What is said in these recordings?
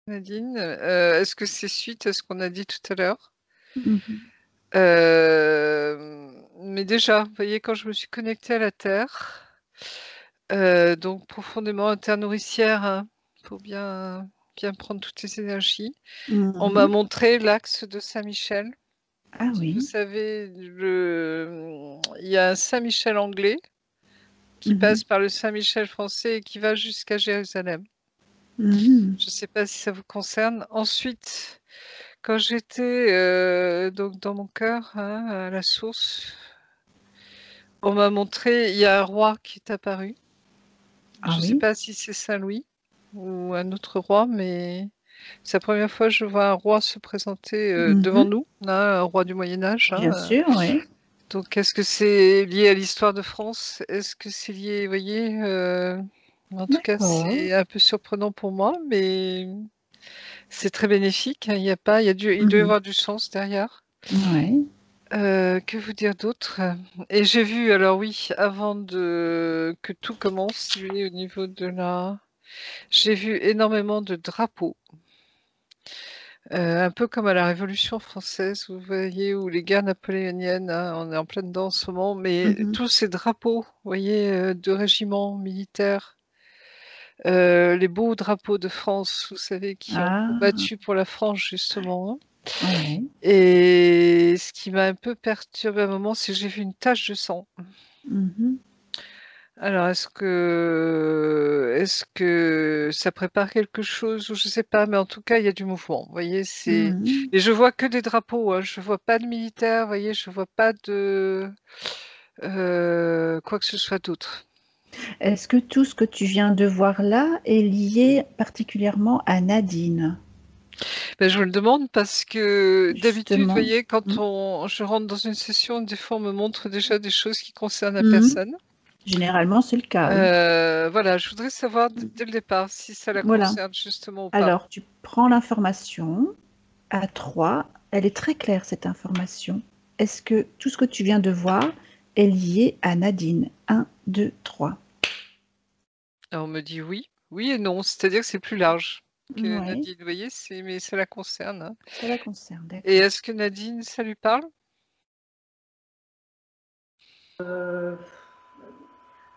Nadine. Est-ce que c'est suite à ce qu'on a dit tout à l'heure? Mhm. Mais déjà, vous voyez, quand je me suis connectée à la Terre, donc profondément internourricière, hein, faut bien prendre toutes les énergies. On m'a Mhm. montré l'axe de Saint-Michel. Ah Vous oui. savez, il y a un Saint-Michel anglais qui Mhm. passe par le Saint-Michel français et qui va jusqu'à Jérusalem. Mhm. Je ne sais pas si ça vous concerne. Ensuite, quand j'étais donc dans mon cœur, hein, à la source, on m'a montré, il y a un roi qui est apparu. Ah Je ne sais oui. pas si c'est Saint-Louis ou un autre roi, mais c'est la première fois que je vois un roi se présenter devant Mhm. nous, là, un roi du Moyen Âge, Bien hein. sûr, oui. Donc, est-ce que c'est lié à l'histoire de France? Est-ce que c'est lié, vous voyez, en tout cas, D'accord. c'est un peu surprenant pour moi, mais c'est très bénéfique, hein. Il doit y Mhm. avoir du sens derrière. Ouais. Que vous dire d'autre? Et j'ai vu, alors oui, avant que tout commence, si vous voulez, au niveau de la... J'ai vu énormément de drapeaux, un peu comme à la Révolution française, vous voyez, ou les guerres napoléoniennes, hein, on est en plein dedans en ce moment, mais Mhm. tous ces drapeaux, vous voyez, de régiments militaires, les beaux drapeaux de France, vous savez, qui ont Ah, combattu pour la France, justement, hein. ouais. Et ce qui m'a un peu perturbé à un moment, c'est que j'ai vu une tache de sang. Mhm. Alors, est-ce que ça prépare quelque chose ou je sais pas, mais en tout cas, il y a du mouvement. Vous voyez, c'est Mhm. et je vois que des drapeaux, hein, je vois pas de militaires, vous voyez, je vois pas de quoi que ce soit d'autre. Est-ce que tout ce que tu viens de voir là est lié particulièrement à Nadine, Ben, je vous le demande parce que d'habitude, vous justement? voyez, quand Mhm. je rentre dans une session, des fois, on me montre déjà des choses qui concernent la Mhm. personne. Généralement, c'est le cas, oui. Voilà, je voudrais savoir Mhm. dès le départ si ça la Voilà. concerne justement ou pas. Alors, tu prends l'information à 3. Elle est très claire, cette information. Est-ce que tout ce que tu viens de voir est lié à Nadine? Un, 2, 3. Alors, on me dit oui, oui et non, c'est-à-dire que c'est plus large que Oui, Nadine, vous voyez, mais ça la concerne, hein. ça la concerne, Et d'accord. est-ce que Nadine, ça lui parle?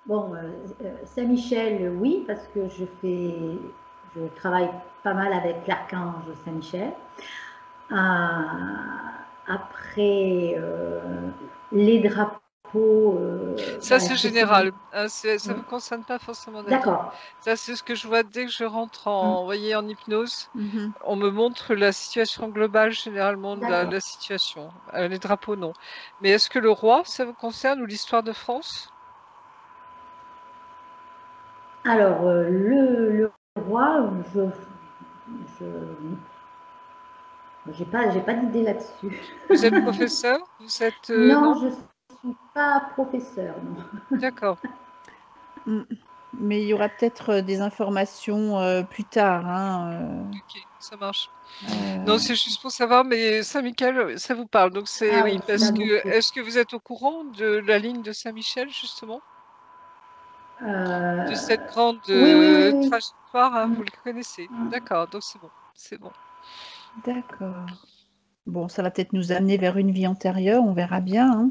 Bon, Saint-Michel, oui, parce que je travaille pas mal avec l'archange Saint-Michel. Euh, après, les drapeaux, Ça, bah, c'est effectivement. général, hein, ça vous concerne pas forcément Nadine. D'accord. Ça, c'est ce que je vois dès que je rentre Mm. en, vous voyez, en hypnose. Mhm. On me montre la situation globale, généralement, de D'accord. la situation. Les drapeaux, non. Mais est-ce que le roi, ça vous concerne ou l'histoire de France? Alors, le roi, je, j'ai pas d'idée là-dessus. Vous êtes professeur? Vous êtes... Non, non? je suis pas professeur, non. D'accord. Mm. Mais il y aura peut-être des informations plus tard, hein. Ok, ça marche. Non, Euh, c'est juste pour savoir, mais Saint-Michel, ça vous parle. Donc c'est Ah oui, oui, parce là que beaucoup. est-ce que vous êtes au courant de la ligne de Saint-Michel, justement? De cette grande Oui, oui, oui, oui. trajectoire, hein, Mm, vous le connaissez. mm. D'accord, donc c'est bon, c'est bon. d'accord. Bon, ça va peut-être nous amener vers une vie antérieure, on verra bien, hein.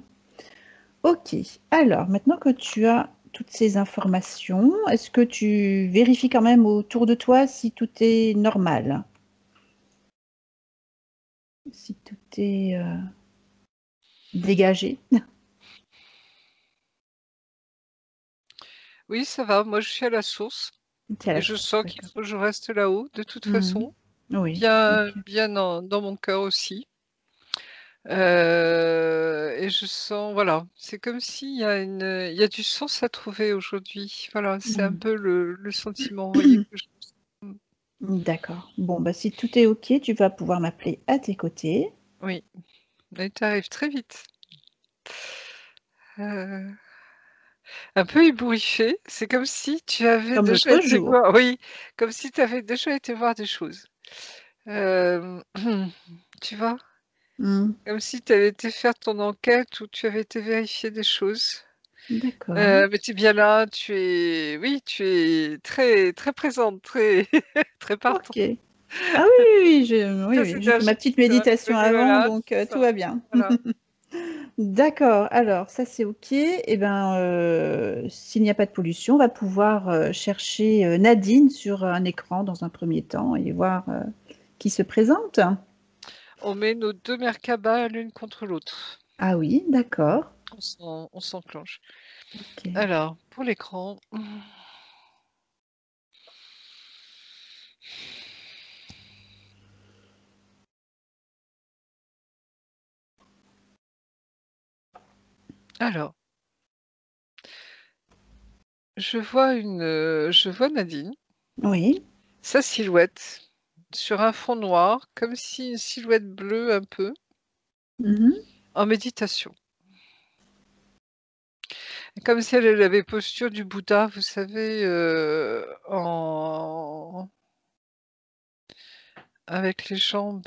Ok, alors maintenant que tu as toutes ces informations, est-ce que tu vérifies quand même autour de toi si tout est normal? Si tout est dégagé? Oui, ça va, moi je suis à la source Tu es à et la je source, sens qu'il d'accord. faut que je reste là-haut, de toute Mhm. façon, Oui, bien, ok. bien dans mon cœur aussi. Et je sens, voilà, c'est comme il y a du sens à trouver aujourd'hui. Voilà, c'est un Mhm. peu le sentiment, vous voyez, que je... D'accord. Bon, bah, si tout est ok, tu vas pouvoir m'appeler à tes côtés. Oui, et tu arrives très vite. Euh, un peu ébouriffé, c'est comme si tu avais Comme déjà l'autre été jour. voir, oui, comme si tu avais déjà été voir des choses. Euh, tu vois, Hmm, comme si tu avais été faire ton enquête ou tu avais été vérifier des choses. d'accord. Mais tu es bien là, oui, tu es très, très présente, très, très partant. Ok. Ah oui, oui, oui, oui, Très oui, j'ai fait ma petite énergique, méditation oui, avant, voilà, donc c'est tout ça. va bien. Voilà. D'accord, alors ça c'est OK. Et ben, s'il n'y a pas de pollution, on va pouvoir, chercher, Nadine sur un écran dans un premier temps et voir, qui se présente. On met nos 2 Merkabah l'une contre l'autre. Ah oui, d'accord. On s'enclenche. OK. Alors, pour l'écran. Alors, je vois Nadine, Oui. sa silhouette, sur un fond noir, comme si une silhouette bleue un peu, Mmh. en méditation. Comme si elle avait posture du Bouddha, vous savez, avec les jambes,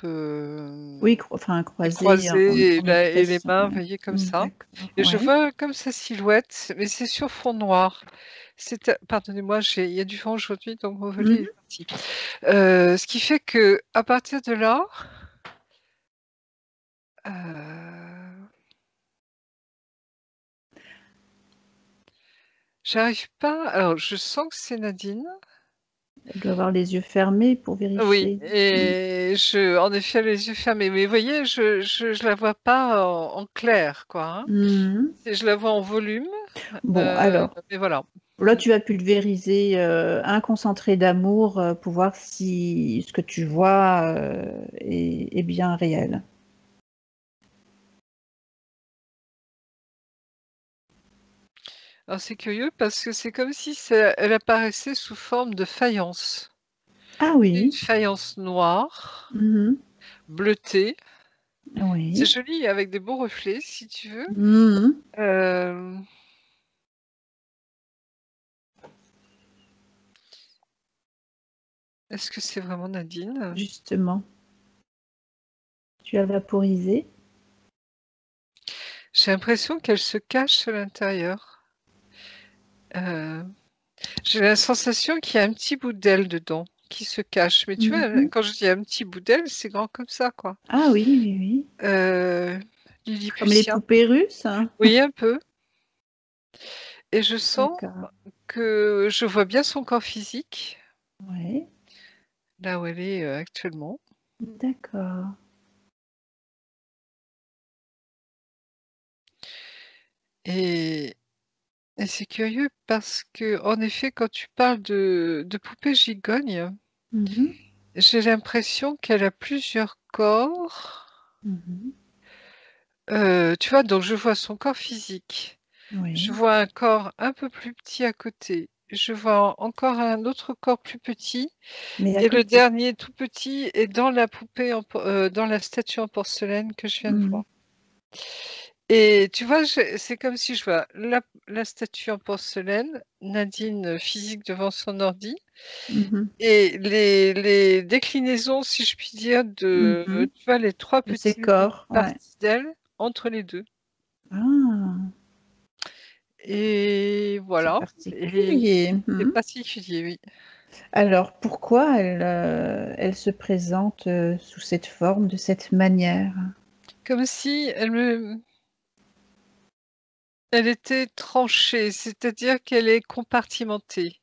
Oui, enfin croisée croisées et en les méditation, mains, vous ouais. voyez, comme Mmh, ça. d'accord, Et je ouais. vois comme sa silhouette, mais c'est sur fond noir. Pardonnez-moi, il y a du vent aujourd'hui, donc mon volet Mmh. est parti. Ce qui fait que à partir de là, heu, j'arrive pas, alors je sens que c'est Nadine. Elle doit avoir les yeux fermés pour Oui, vérifier. Mmh. et en effet, elle a les yeux fermés, mais vous voyez, je la vois pas en clair, quoi, hein. Mmh. Je la vois en volume, Bon, alors, mais voilà. là, tu vas pulvériser, un concentré d'amour, pour voir si ce que tu vois, est bien réel. Alors c'est curieux parce que c'est comme si elle apparaissait sous forme de faïence. Ah Une oui. faïence noire, Mmh. bleutée. C'est Oui. joli avec des beaux reflets, si tu veux. Mmh. Hem, est-ce que c'est vraiment Nadine? Justement, tu as vaporisé? J'ai l'impression qu'elle se cache à l'intérieur. Heu, j'ai la sensation qu'il y a un petit bout d'elle dedans qui se cache. Mais tu vois, Mmh. quand je dis un petit bout d'elle, c'est grand comme ça, quoi. Ah oui, oui, oui. Heu, Comme les Lilliputien. poupées russes? Oui, un peu. Et je sens D'accord. que je vois bien son corps physique, Ouais, là où elle est, actuellement. d'accord. Et c'est curieux parce que, en effet, quand tu parles de poupée gigogne, Mmh. j'ai l'impression qu'elle a plusieurs corps. Mmh. Tu vois? Donc je vois son corps physique, je Oui, vois un corps un peu plus petit à côté, je vois encore un autre corps plus petit mais à et le côté. dernier tout petit est dans la poupée dans la statue en porcelaine que je viens de Mmh. voir. Et tu vois, c'est comme si je vois la statue en porcelaine, Nadine, physique devant son ordi, Mmh. et les déclinaisons, si je puis dire, Mmh. tu vois, les 3 De ces petites corps, ouais. parties d'elle entre les 2. Ah! Et C'est voilà, et particulier. c'est Mmh. particulier, oui. Alors pourquoi elle se présente, sous cette forme, de cette manière? Comme si elle était tranchée, c'est-à-dire qu'elle est compartimentée.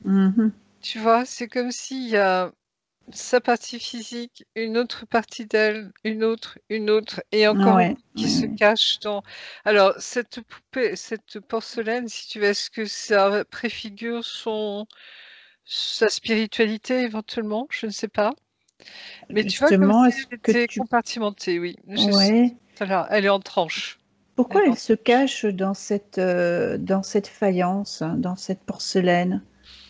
Mmh. Tu vois? C'est comme s'il y a sa partie physique, une autre partie d'elle, une autre et encore une Ouais, autre qui ouais, se ouais. cache dans, alors cette poupée, cette porcelaine, si tu veux, est-ce que ça préfigure sa spiritualité éventuellement? Je ne sais pas. Mais tu vois, comme Justement, si est-ce elle que était tu compartimentée, oui. Je sens ouais. ça là, elle est en tranches. Elle Pourquoi est elle en se tranches. cache dans cette faïence, dans cette porcelaine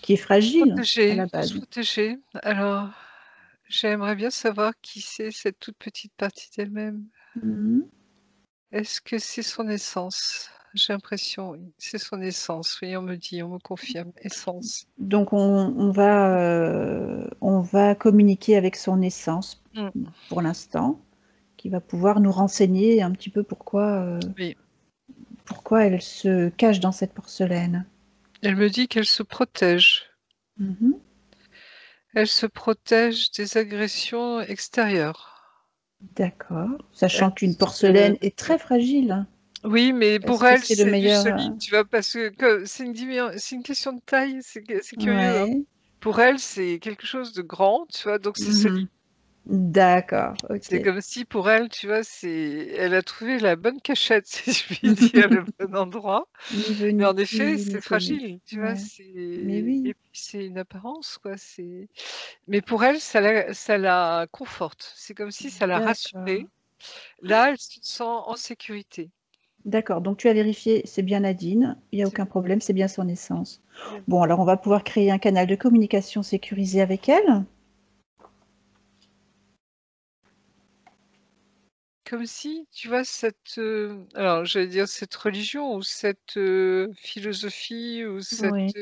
qui est fragile à la Pour se base? protéger. Alors, j'aimerais bien savoir qui c'est cette toute petite partie d'elle-même. Mmh. Est-ce que c'est son essence? J'ai l'impression, oui, c'est son essence. Oui, on me confirme, essence. Donc on va communiquer avec son essence, Mmh, pour l'instant, qui va pouvoir nous renseigner un petit peu oui. pourquoi elle se cache dans cette porcelaine. Elle me dit qu'elle se protège. Mmh. Elle se protège des agressions extérieures. D'accord. Sachant Elle qu'une se- porcelaine est très fragile, hein. Oui, mais Est-ce pour que elle, c'est le c'est du meilleur solide, tu vois, parce que c'est une question de taille, c'est curieux, hein. Ouais. Pour elle, c'est quelque chose de grand, tu vois, donc c'est solide. Mhm. D'accord, C'est ok. comme si pour elle, tu vois, elle a trouvé la bonne cachette, si je puis dire, le bon endroit. Ni vu Mais ni en effet, vu ni c'est connu. fragile, tu vois, Ouais. Mais oui. et puis c'est une apparence, quoi. Mais pour elle, ça la conforte. C'est comme si ça la D'accord. rassurait. Là, elle se sent en sécurité. D'accord. Donc tu as vérifié, c'est bien Nadine, il n'y a C'est aucun problème, c'est bien son essence. bien. Bon, alors on va pouvoir créer un canal de communication sécurisé avec elle. Comme si, tu vois, alors j'allais dire cette religion ou cette philosophie ou cette Oui.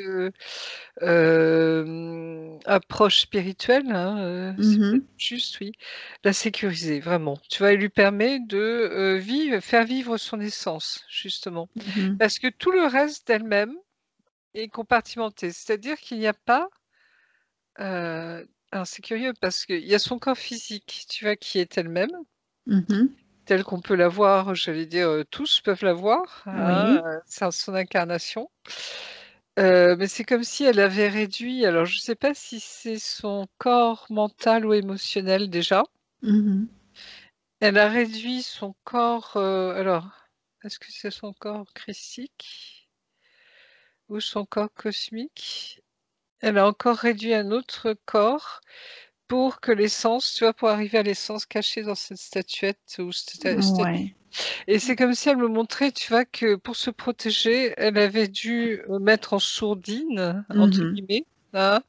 approche spirituelle, hein, c'est Mhm. peut-être juste, oui, la sécuriser vraiment. Tu vois, elle lui permet de faire vivre son essence, justement. Mhm. Parce que tout le reste d'elle-même est compartimenté. C'est-à-dire qu'il n'y a pas. Alors c'est curieux parce qu'il y a son corps physique, tu vois, qui est elle-même. Mhm. Telle qu'on peut la voir, j'allais dire, tous peuvent la voir, hein, Oui. c'est son incarnation. Mais c'est comme si elle avait réduit, alors je ne sais pas si c'est son corps mental ou émotionnel déjà. Mhm. Elle a réduit son corps, alors, est-ce que c'est son corps christique ou son corps cosmique? Elle a encore réduit un autre corps pour que l'essence, tu vois, pour arriver à l'essence cachée dans cette statuette ou statue. Ouais. Et c'est comme si elle me montrait, tu vois, que pour se protéger, elle avait dû mettre en sourdine, entre Mhm. guillemets, hein,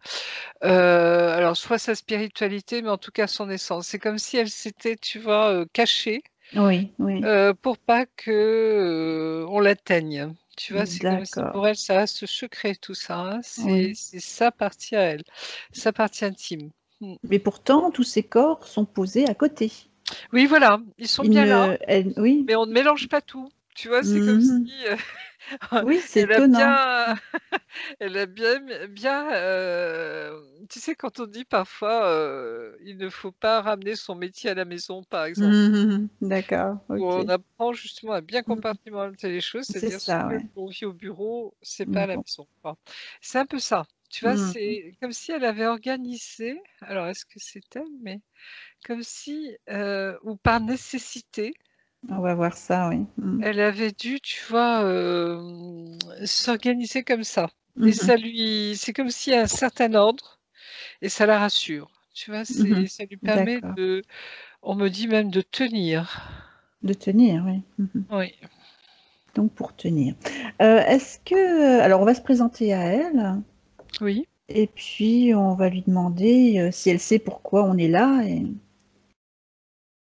alors soit sa spiritualité, mais en tout cas son essence. C'est comme si elle s'était, tu vois, cachée Oui, oui. pour pas que on l'atteigne. Tu vois, c'est comme si D'accord. pour elle, ça reste secret tout ça, hein. C'est Oui. c'est sa partie à elle, sa partie intime. Mm. Mais pourtant, tous ces corps sont posés à côté. Oui, voilà, ils sont Ils bien là, ne, elle, oui. mais on ne mélange pas tout. Tu vois, c'est comme si Mhm. Oui, c'est elle a étonnant. bien elle a bien, tu sais, quand on dit parfois, il ne faut pas ramener son métier à la maison, par exemple. Mhm. D'accord, Où ok. on apprend justement à bien Mhm. compartimenter les choses, C'est c'est-à-dire ce ça, que ouais. l'on vit au bureau, c'est pas à la Bon. maison, quoi. C'est un peu ça, tu vois? Mhm. C'est comme si elle avait organisé, alors est-ce que c'est elle? Mais comme si, ou par nécessité, On va voir ça, oui. Mhm. elle avait dû, tu vois, s'organiser comme ça et Mhm. c'est comme s'il y a un certain ordre et ça la rassure. Tu vois? Mhm. Ça lui permet D'accord. on me dit même de tenir. De tenir, oui. Mhm. Oui, Donc pour tenir. Est-ce que, alors on va se présenter à elle oui. et puis on va lui demander si elle sait pourquoi on est là et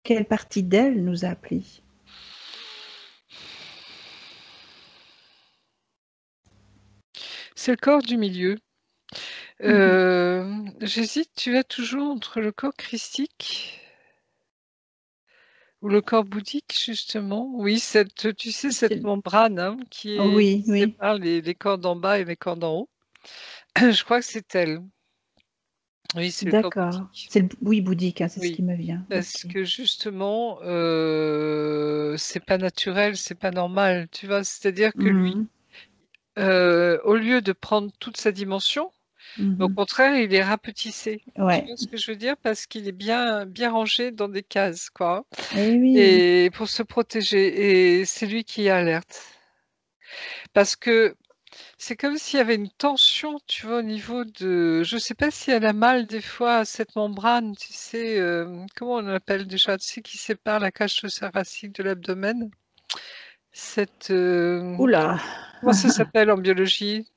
quelle partie d'elle nous a appelés. C'est le corps du milieu. Mhm. J'hésite, tu vois, toujours entre le corps christique ou le corps bouddhique, justement. Oui, tu sais, cette C'est- membrane, hein, qui Oui, oui. sépare les corps d'en bas et les corps d'en haut. Je crois que c'est elle. Oui, c'est le corps D'accord. bouddhique. C'est oui, bouddhique, hein, c'est ce Oui, qui me vient. parce Ok. que justement, c'est pas naturel, c'est pas normal, tu vois? C'est-à-dire que lui, Mhm. au lieu de prendre toute sa dimension, au Mhm. contraire, il est rapetissé. Tu Ouais. vois ce que je veux dire? Parce qu'il est bien rangé dans des cases, quoi, Eh oui. et pour se protéger et c'est lui qui alerte. Parce que c'est comme s'il y avait une tension, tu vois, au niveau je sais pas si elle a mal des fois cette membrane, tu sais, comment on l'appelle déjà? Tu sais, qui sépare la cage thoracique de l'abdomen? Cette, Oula. comment ça s'appelle en biologie?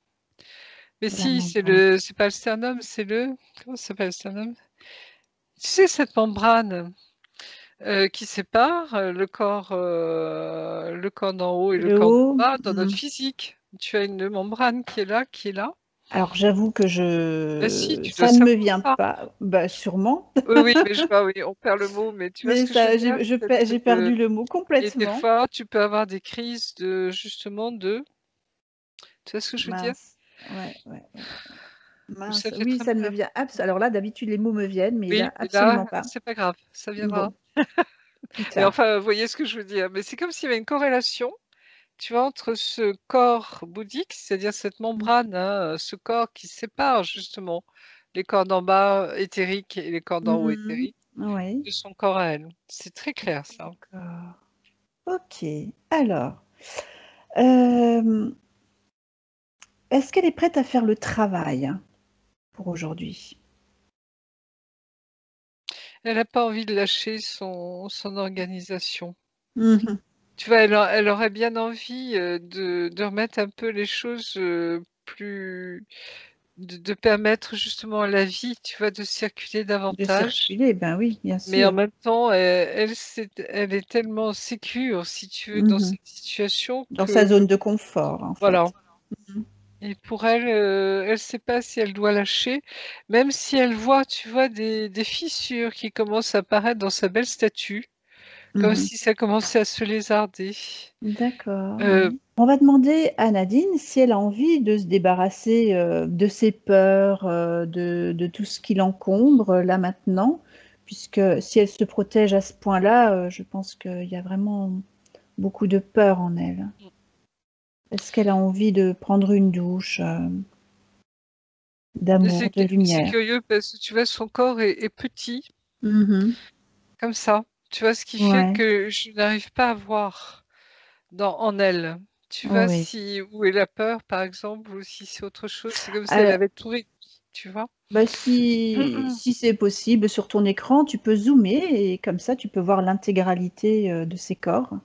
Mais La si, membrane. c'est pas le sternum, c'est comment ça s'appelle le sternum? Tu sais cette membrane, qui sépare, le corps d'en haut et le Le corps d'en haut. bas dans notre Mhm. physique. Tu as une membrane qui est là. Alors j'avoue que Bah si, tu dois ça ne me savoir vient ça. pas. Bah sûrement. Oui, oui, mais je vois, oui, on perd le mot, mais tu vois ce Mais que je veux ça, dire? j'ai perdu le mot Et des complètement. fois, tu peux avoir des crises justement tu vois ce que je veux dire? Mince. Ouais, ouais, ouais. Ou ça Mince, fait oui, très ça ne me mal. vient alors là, d'habitude, les mots me viennent, mais Oui, là, mais là, absolument pas. c'est pas grave, ça viendra. Bon, plus Mais tard. enfin, vous voyez ce que je veux dire? Mais c'est comme s'il y avait une corrélation, tu vois, entre ce corps bouddhique, c'est-à-dire cette Mmh. membrane, hein, ce corps qui sépare justement les corps d'en bas éthériques et les corps d'en haut Mmh. éthériques, Oui, de son corps à elle. C'est très clair ça. d'accord. OK. Alors, hem, est-ce qu'elle est prête à faire le travail pour aujourd'hui? Elle a pas envie de lâcher son organisation. Mmh mh. Tu vois, elle aurait bien envie, de remettre un peu les choses, plus de permettre justement à la vie, tu vois, de circuler De davantage. circuler, ben oui, bien Mais en sûr. même temps, elle est tellement sécure, si tu veux, dans Mmh mh. cette situation Dans sa que zone de confort, en voilà. fait. Mmh mh. Et pour elle, elle sait pas si elle doit lâcher, même si elle voit, tu vois, des fissures qui commencent à apparaître dans sa belle statue, Mmh comme mh. si ça commençait à se lézarder. D'accord, Heu, oui. On va demander à Nadine si elle a envie de se débarrasser, de ses peurs, de tout ce qui l'encombre, là, maintenant, puisque si elle se protège à ce point-là, je pense qu'il y a vraiment beaucoup de peur en elle. Est-ce qu'elle a envie de prendre une douche, mais d'amour, de c'est lumière? curieux parce que tu vois, son corps est petit, Mmh mh. comme ça. Tu vois? Ce qui fait Ouais, que je n'arrive pas à voir en elle. Tu vois? oui. Si où est la peur, par exemple, ou si c'est autre chose. C'est comme si elle Al avait tout réduit, tu vois? Bah, si c'est possible, sur ton écran, tu peux zoomer et comme ça, tu peux voir l'intégralité, de ses corps.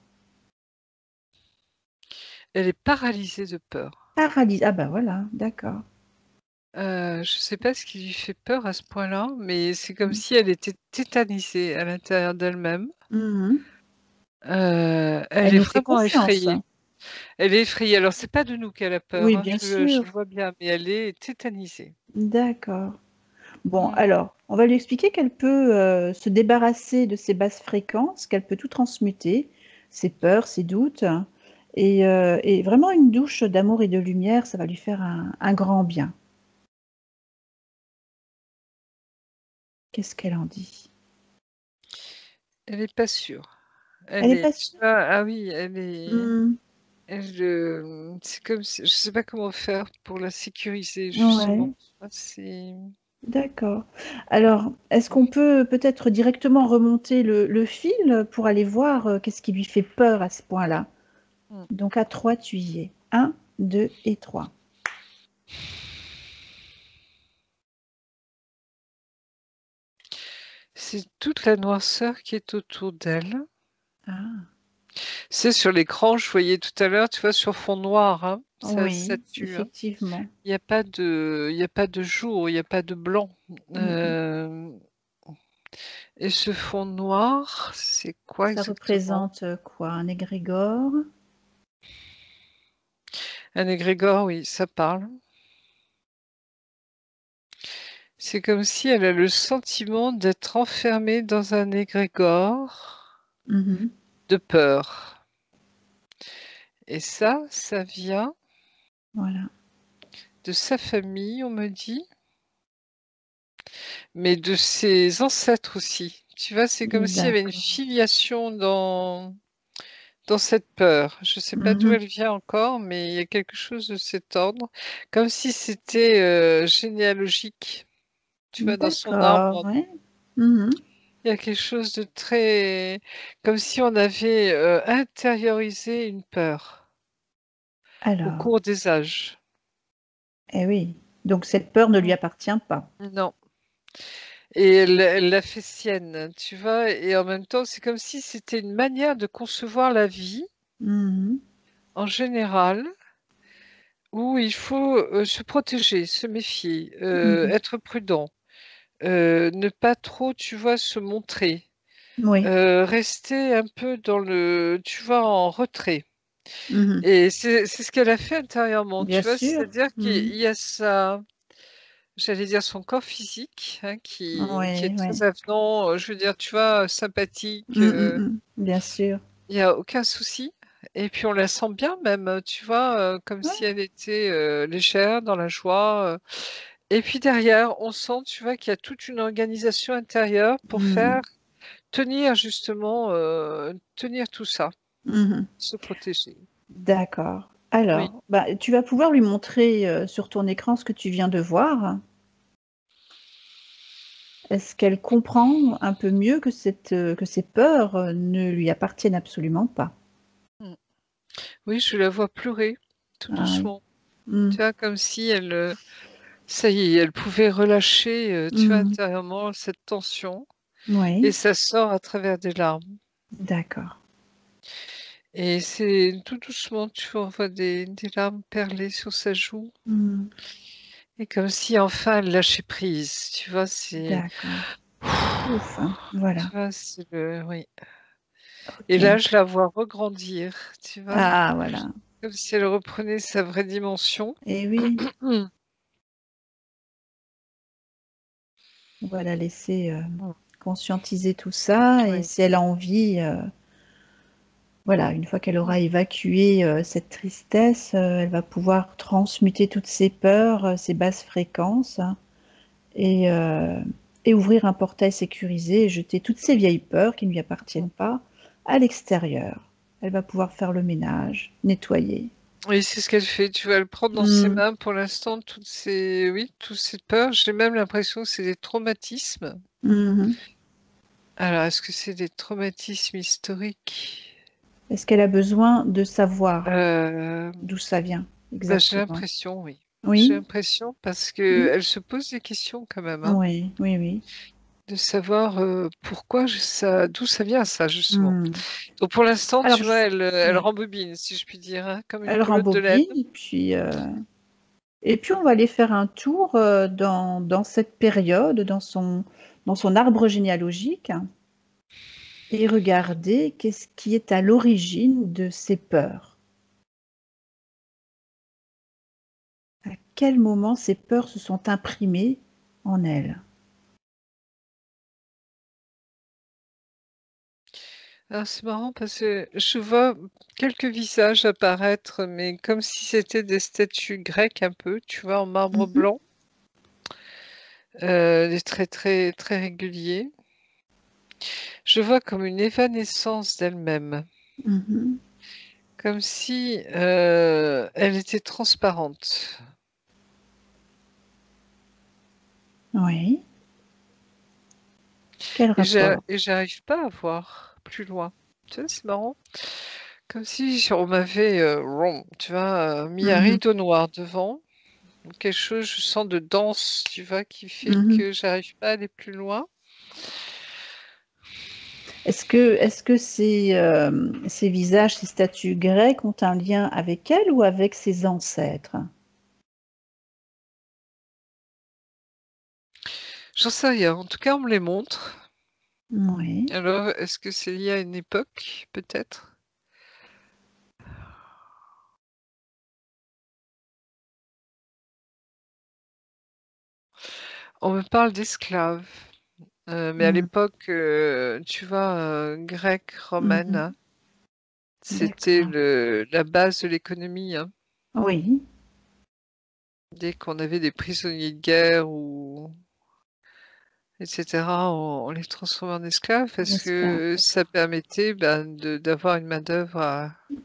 Elle est paralysée de peur. Ah bah, voilà, d'accord. Je sais pas ce qui lui fait peur à ce point-là, mais c'est comme Mmh. si elle était tétanisée à l'intérieur d'elle-même. Mmh mh. Elle Elle est nous fait vraiment confiance. effrayée. Elle est effrayée. Alors c'est pas de nous qu'elle a peur, Oui, hein, bien je sûr. le vois bien, mais elle est tétanisée. D'accord. Bon, Mmh. alors, on va lui expliquer qu'elle peut, se débarrasser de ces basses fréquences, qu'elle peut tout transmuter, ses peurs, ses doutes et vraiment une douche d'amour et de lumière, ça va lui faire un grand bien. Qu'est-ce qu'elle en dit? Elle est pas sûre. Elle Elle est est pas tu sûre? vois? Ah oui, elle est Mmh. c'est comme si je sais pas comment faire pour la sécuriser justement, Ouais, tu vois? C'est d'accord. Alors, est-ce qu'on peut peut-être directement remonter le fil pour aller voir, qu'est-ce qui lui fait peur à ce point-là? mmh. Donc à 3, tu y es. 1, 2 et 3. C'est toute la noirceur qui est autour d'elle. Ah, C'est sur l'écran, je voyais tout à l'heure, tu vois, sur fond noir, hein, ça oui, tue, hein. effectivement. Il y a pas de jour, il y a pas de blanc. Mmh mh. Hem Et ce fond noir, c'est quoi Ça exactement? représente, quoi? Un égrégore? Un égrégore, oui, ça parle. C'est comme si elle a le sentiment d'être enfermée dans un égrégore Mmh mh. de peur. Et ça vient Voilà. de sa famille, on me dit, mais de ses ancêtres aussi. Tu vois, c'est comme s'il y avait une D'accord. filiation dans cette peur. Je ne sais pas Mmh d'où mh. elle vient encore, mais il y a quelque chose de cet ordre, comme si c'était, généalogique, tu vois, dans son D'accord, arbre. ouais. Mmh mh. Il y a quelque chose de très comme si on avait, intériorisé une peur au Alors, cours des âges. eh oui, donc cette peur ne lui Mmh. appartient pas. Non, et elle l'a fait sienne, tu vois? Et en même temps, c'est comme si c'était une manière de concevoir la vie, Mmh mh. en général, où il faut, se protéger, se méfier, Mmh mh. être prudent, ne pas trop, tu vois, se montrer, Oui. rester un peu dans le tu vois, en retrait. Mmh mh. Et c'est ce qu'elle a fait intérieurement, Bien tu vois? sûr. C'est-à-dire Mmh mh. qu'il y a sa j'allais dire son corps physique, hein, qui Ouais, est ouais. très avenant, je veux dire, tu vois, sympathique, Mmh mh mh. Bien sûr. il y a aucun souci et puis on la sent bien même, tu vois, comme Ouais. si elle était, légère, dans la joie, Et puis derrière, on sent, tu vois, qu'il y a toute une organisation intérieure pour faire tenir justement, tenir tout ça, Mhm. se protéger. D'accord. Oui. Alors, bah, tu vas pouvoir lui montrer sur ton écran ce que tu viens de voir. Est-ce qu'elle comprend un peu mieux que ces peurs ne lui appartiennent absolument pas? Oui, je la vois pleurer tout Ah oui. doucement. Mm. Tu vois, comme si elle, ça y est, elle pouvait relâcher, tu vois, intérieurement cette tension et Oui, ça sort à travers des larmes. d'accord. Et c'est tout doucement, tu vois, on voit des larmes perler sur sa joue Mm. et comme si enfin elle lâchait prise, tu vois, c'est D'accord. Ouf, tu voilà. vois, c'est le oui. Et là, Ok. je la vois regrandir, tu vois, Ah, voilà. comme si elle reprenait sa vraie dimension. Et oui, Mmh. on va la laisser conscientiser tout ça. Et Oui. si elle a envie, voilà, une fois qu'elle aura évacué cette tristesse, elle va pouvoir transmuter toutes ses peurs, ses basses fréquences, et, euh, et ouvrir un portail sécurisé et jeter toutes ces vieilles peurs qui ne lui appartiennent pas à l'extérieur. Elle va pouvoir faire le ménage, nettoyer. Oui, c'est ce qu'elle fait, tu vois, elle prend dans ses Mm. mains pour l'instant toutes ces oui, toutes ces peurs. J'ai même l'impression que c'est des traumatismes. Mhm. Alors, est-ce que c'est des traumatismes historiques? Est-ce qu'elle a besoin de savoir Heu, d'où ça vient j'ai exactement? l'impression, oui. J'ai Oui, l'impression parce oui, qu'elle se pose des questions quand même, hein, oui, oui, oui. de savoir, pourquoi d'où ça vient ça, justement. Mm. Donc pour l'instant, Alors, tu vois, elle oui, rembobine, si je puis dire, hein, comme une elle pelote de laine. rembobine et puis on va aller faire un tour dans cette période, dans son arbre généalogique et regarder qu'est-ce qui est à l'origine de ces peurs. À quel moment ces peurs se sont imprimées en elle? Alors c'est marrant parce que je vois quelques visages apparaître, mais comme si c'était des statues grecques un peu, tu vois, en marbre Mhm, blanc, des traits très, très réguliers. Je vois comme une évanescence d'elle-même, mhm. comme si, elle était transparente Oui. Quel rapport? et j'arrive pas à voir plus loin. Tu sais, c'est marrant, comme si on m'avait, tu vois, mis un Mhm, rideau noir devant. Quelque chose, je sens de dense, tu vois, qui fait mhm. que j'arrive pas à aller plus loin. Est-ce que ces visages, ces statues grecques ont un lien avec elle ou avec ses ancêtres? J'en sais rien. En tout cas, on me les montre. Oui. Alors, est-ce que c'est lié à une époque, peut-être? On me parle d'esclaves, mais à Mm. l'époque, tu vois, grecque, romaine, Mhm. hein, c'était D'accord. la base de l'économie, hein. Oui, Dès qu'on avait des prisonniers de guerre ou etc., on les transformait en esclaves en parce esclave, que ça d'accord. permettait, ben, d'avoir une main-d'œuvre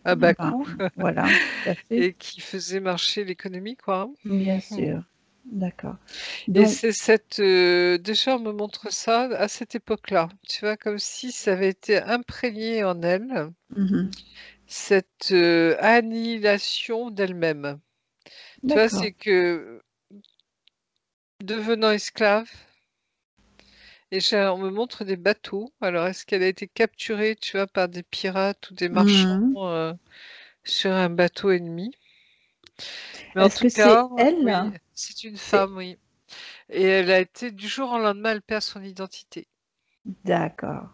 à bas Ben, coût voilà, tout à fait. et qui faisait marcher l'économie, quoi, hein. Bien Mmh. sûr. D'accord. Et Donc, c'est déjà on me montre ça à cette époque-là, tu vois? Comme si ça avait été imprégné en elle, mhm. cette, annihilation d'elle-même. Tu vois? D'accord. C'est que devenant esclave et on me montre des bateaux. Alors est-ce qu'elle a été capturée, tu vois, par des pirates ou des marchands, Mhm. sur un bateau ennemi? Mais en Est-ce tout que cas, c'est elle? oui, c'est une C'est femme, oui, et elle a été du jour au lendemain, elle perd son identité. d'accord.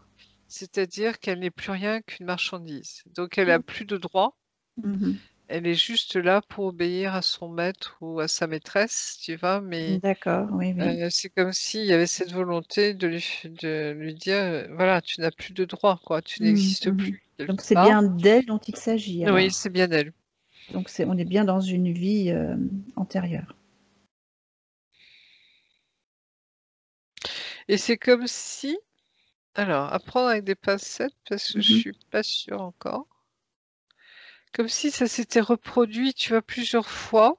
C'est-à-dire qu'elle n'est plus rien qu'une marchandise. Donc elle a plus de droits, Mhm. elle est juste là pour obéir à son maître ou à sa maîtresse, tu vois? Mais, D'accord, oui, oui. c'est comme s'il y avait cette volonté de lui dire, «Voilà, tu n'as plus de droits, quoi, tu Mhm, n'existes mhm. plus», quelque Donc c'est part. bien d'elle dont il s'agit Oui, alors. c'est bien elle. Donc on est bien dans une vie antérieure. Et c'est comme si, alors, à prendre avec des pincettes, parce que je Mhm. suis pas sûre encore. Comme si ça s'était reproduit, tu vois, plusieurs fois,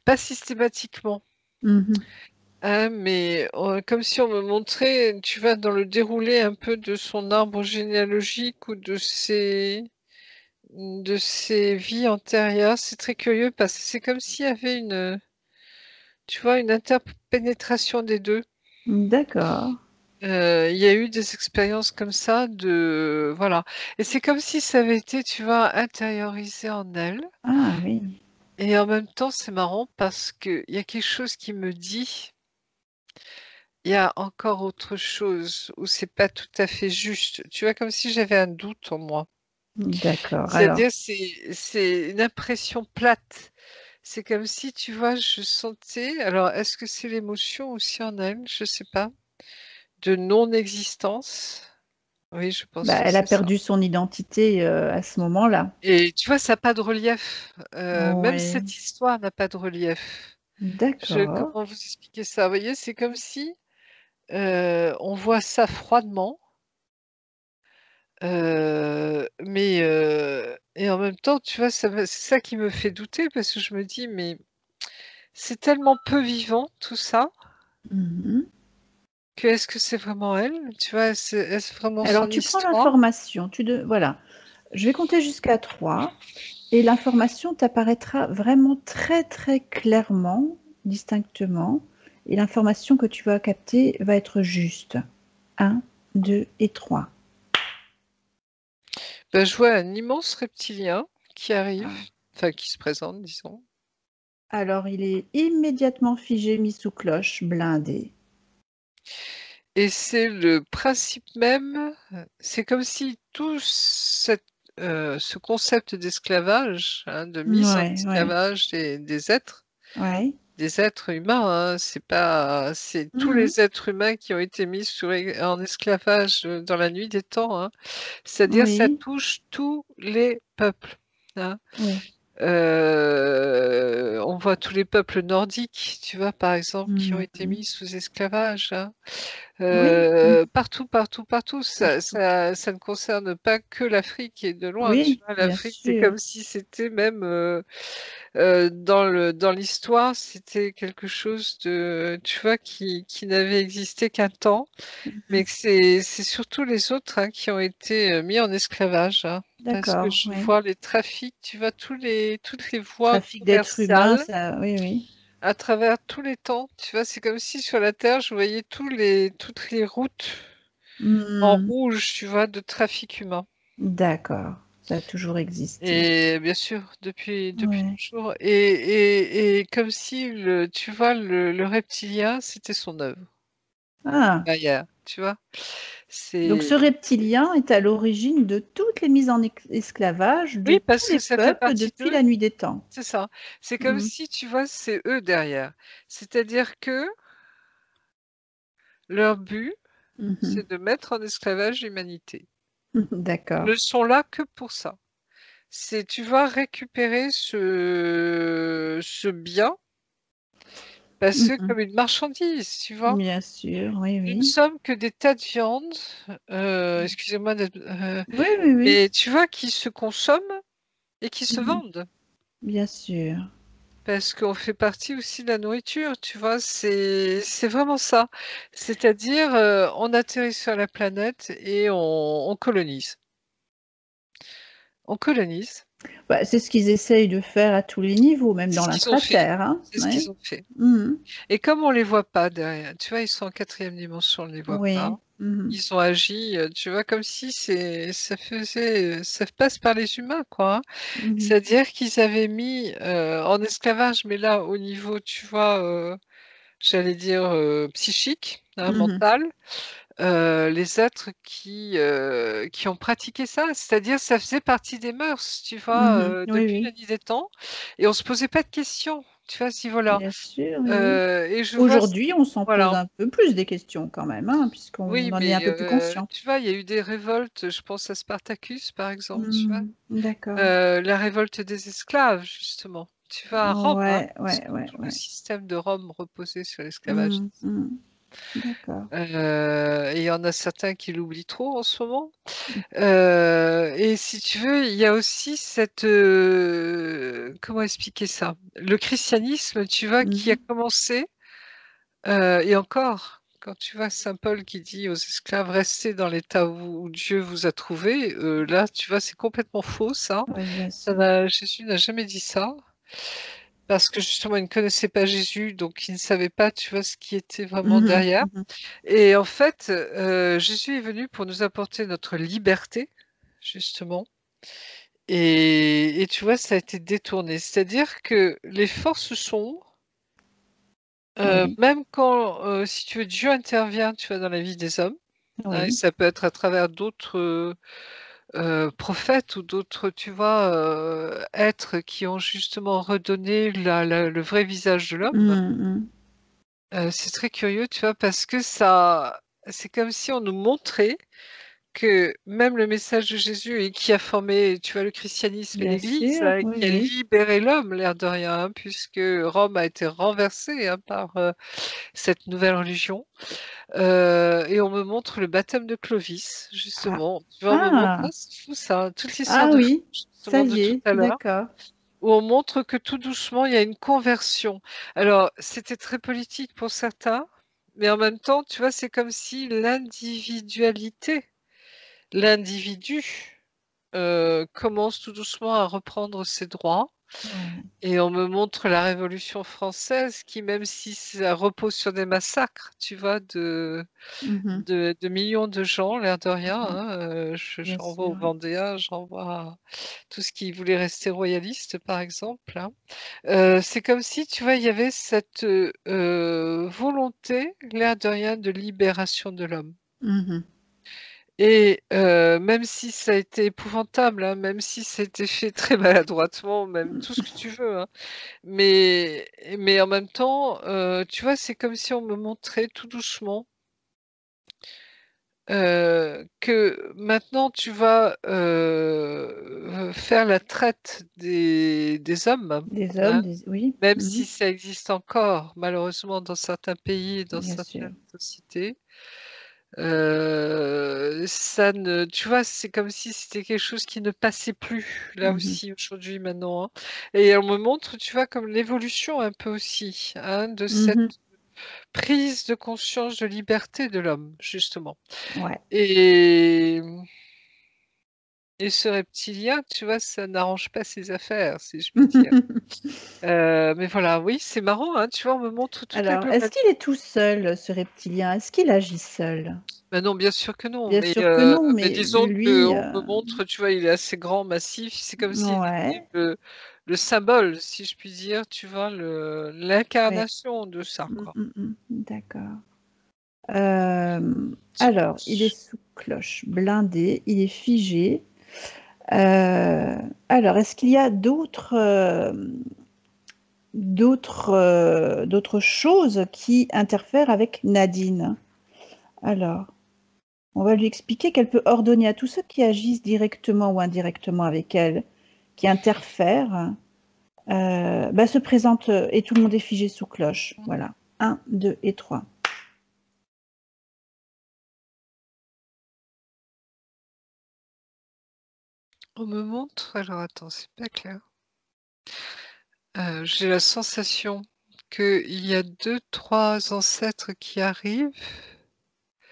pas systématiquement, Mhm. hein, mais comme si on me montrait, tu vois, dans le déroulé un peu de son arbre généalogique ou de ses vies antérieures. C'est très curieux parce que c'est comme s'il y avait tu vois, une interpénétration des deux. D'accord. Il y a eu des expériences comme ça voilà. Et c'est comme si ça avait été, tu vois, intériorisé en elle. Ah oui. Et en même temps, c'est marrant parce qu'il y a quelque chose qui me dit, il y a encore autre chose où c'est pas tout à fait juste. Tu vois, comme si j'avais un doute en moi. D'accord. Alors, C'est-à-dire, c'est une impression plate. C'est comme si, tu vois, je sentais, alors est-ce que c'est l'émotion aussi en elle? Je sais pas. De non-existence. Oui, je pense bah, que elle a c'est ça. perdu son identité à ce moment-là. Et tu vois, ça n'a pas de relief. Même Oui. cette histoire n'a pas de relief. D'accord. Comment vous expliquer ça? Vous voyez, c'est comme si on voit ça froidement, et en même temps, tu vois, c'est ça qui me fait douter parce que je me dis, mais c'est tellement peu vivant tout ça Mhm. que est-ce que c'est vraiment elle? Tu vois, est-ce vraiment Alors, son tu prends histoire? l'information. Voilà. Je vais compter jusqu'à 3 et l'information t'apparaîtra vraiment très, très clairement, distinctement. Et l'information que tu vas capter va être juste. 1, 2 et 3. Ben, je vois un immense reptilien qui arrive, Ah. enfin qui se présente, disons. Alors, il est immédiatement figé, mis sous cloche, blindé. Et c'est le principe même, c'est comme si ce concept d'esclavage, hein, de mise en Ouais, ouais, esclavage ouais. des êtres humains, hein, c'est tous Mhm. les êtres humains qui ont été mis en esclavage dans la nuit des temps, hein. C'est-à-dire ça Oui, touche tous les peuples, hein. oui. On voit tous les peuples nordiques, tu vois, par exemple, qui ont été Mhm. mis sous esclavage, hein. Oui, Partout, partout, partout. partout. Ça ne concerne pas que l'Afrique et de loin, tu Oui, vois. bien L'Afrique, c'est sûr. comme si c'était même dans l'histoire, c'était quelque chose tu vois, qui n'avait existé qu'un temps, mais Mhm. que c'est surtout les autres, hein, qui ont été mis en esclavage, hein, parce que D'accord, je oui. vois les trafics, tu vois, toutes les voies Trafic d'êtres humains, commerciales ça, oui, oui. à travers tous les temps. Tu vois, c'est comme si sur la Terre, je voyais toutes les routes en Hmm, rouge, tu vois, de trafic humain. d'accord, ça a toujours existé. Et bien sûr, depuis Ouais. toujours. Et comme si, tu vois, le reptilien, c'était son œuvre. Ah, Derrière, tu vois. donc ce C'est reptilien est à l'origine de toutes les mises en esclavage de Oui, tous parce que les ça fait peuples partie depuis d'eux, la nuit des temps. c'est ça. C'est comme Hmm, si, tu vois, c'est eux derrière. C'est-à-dire que leur but, mhm. c'est de mettre en esclavage l'humanité. Ils D'accord. ne sont là que pour ça. C'est, tu vas récupérer ce bien, parce que Mhm. comme une marchandise, tu vois. Bien sûr, oui, Nous ne oui. sommes que des tas de viande, excusez-moi Oui, oui, oui. mais tu vois, qui se consomment et qui se Mhm. vendent. Bien sûr. Parce qu'on fait partie aussi de la nourriture, tu vois, c'est vraiment ça. C'est-à-dire, on atterrit sur la planète et on colonise. On colonise. Bah, c'est ce qu'ils essayent de faire à tous les niveaux, même C'est dans ce qu'ils ont fait. l'intra-terre, hein. C'est ce Ouais. qu'ils ont fait. Mhm. Et comme on les voit pas derrière, tu vois, ils sont en quatrième dimension, on ne les voit pas. Oui. Mhm. Ils ont agi, tu vois, comme si ça passe par les humains, quoi, hein. Mhm. C'est-à-dire qu'ils avaient mis en esclavage, mais là, au niveau, tu vois, j'allais dire psychique, hein, Mhm. mental, les êtres qui ont pratiqué ça. C'est-à-dire, ça faisait partie des mœurs, tu vois, Mhm. Oui, depuis la oui. nuit des temps, et on se posait pas de questions, tu vois, à ce niveau-là. Bien sûr, oui, oui. Et je vois, Aujourd'hui, on s'en pose voilà. un peu plus des questions quand même, hein, Oui, puisqu'on en est mais un peu plus conscient. tu vois, il y a eu des révoltes, je pense à Spartacus, par exemple, tu vois. Mhm. D'accord. La révolte des esclaves, justement. Tu vas à Rome, hein, Ouais, parce ouais, que ouais, tout le ouais. système de Rome reposait sur l'esclavage. Mhm. Mhm. D'accord. Et il y en a certains qui l'oublient trop en ce moment. Et si tu veux, il y a aussi cette, comment expliquer ça? Le christianisme, tu vois, qui a commencé, et encore, quand tu vois saint Paul qui dit aux esclaves: «Restez dans l'état où Dieu vous a trouvés», là, tu vois, c'est complètement faux ça. Oui, bien Ça sûr. n'a Jésus n'a jamais dit ça, parce que justement, il ne connaissait pas Jésus, donc il ne savait pas, tu vois, ce qui était vraiment Mhm, derrière. mhm. Et en fait, Jésus est venu pour nous apporter notre liberté, justement. Et tu vois, ça a été détourné. C'est-à-dire que les forces sombres, Oui, même quand, si tu veux, Dieu intervient, tu vois, dans la vie des hommes, hein, et oui. ça peut être à travers d'autres, prophètes ou d'autres, tu vois, êtres qui ont justement redonné le vrai visage de l'homme. Mhm, C'est très curieux, tu vois, parce que ça c'est comme si on nous montrait que même le message de Jésus et qui a formé, tu vois, le christianisme et bien l'Église, sûr, oui, qui a oui. libéré l'homme, l'air de rien, hein, puisque Rome a été renversée, hein, par, cette nouvelle religion. Et on me montre le baptême de Clovis, Ah, justement. Tu vois, on me montre ah, c'est fou ça, toute l'histoire ah de fou, oui, ça justement, de y tout est, à l'heure, d'accord. où on montre que tout doucement, il y a une conversion. Alors, c'était très politique pour certains, mais en même temps, tu vois, c'est comme si l'individu, commence tout doucement à reprendre ses droits. Ouais. Et on me montre la Révolution française qui, même si ça repose sur des massacres, tu vois, Mhm, de millions de gens, l'air de rien, mhm, hein, bien j'en vois aux sûr. Vendéens, j'en vois à tous ceux qui voulaient rester royalistes, par exemple, hein. C'est comme si, tu vois, il y avait cette, volonté, l'air de rien, de libération de l'homme. Mhm. Et même si ça a été épouvantable, hein, même si ça a été fait très maladroitement, même tout ce que tu veux, hein, mais en même temps, tu vois, c'est comme si on me montrait tout doucement, que maintenant tu vas, faire la traite des hommes, Des hein, hommes, oui, même mhm, si ça existe encore malheureusement dans certains pays et dans bien sûr. certaines sociétés. Ça ne Tu vois, c'est comme si c'était quelque chose qui ne passait plus, là Mhm, aussi, aujourd'hui, maintenant, hein. Et on me montre, tu vois, comme l'évolution un peu aussi, hein, de cette mhm. prise de conscience de liberté de l'homme, justement. Ouais. Et et ce reptilien, tu vois, ça n'arrange pas ses affaires, si je puis dire. Mais voilà, oui, c'est marrant, hein, tu vois, on me montre toute la Alors, est-ce globalité. qu'il est tout seul, ce reptilien? Est-ce qu'il agit seul? Bah non, bien sûr que non, Bien sûr que non, mais mais disons lui, qu'on me montre, tu vois, il est assez grand, massif, c'est comme s'il était ouais, le symbole, si je puis dire, tu vois, ouais. l'incarnation de ça, Mmh, quoi. mmh, mmh. D'accord. Sous Alors, il est cloche. sous cloche, blindé, il est figé. Alors, est-ce qu'il y a d'autres choses qui interfèrent avec Nadine? Alors, on va lui expliquer qu'elle peut ordonner à tous ceux qui agissent directement ou indirectement avec elle, qui interfèrent, se présente, et tout le monde est figé sous cloche. Voilà. 1, 2 et 3. On me montre, alors attends, c'est pas clair. J'ai la sensation qu'il y a deux, trois ancêtres qui arrivent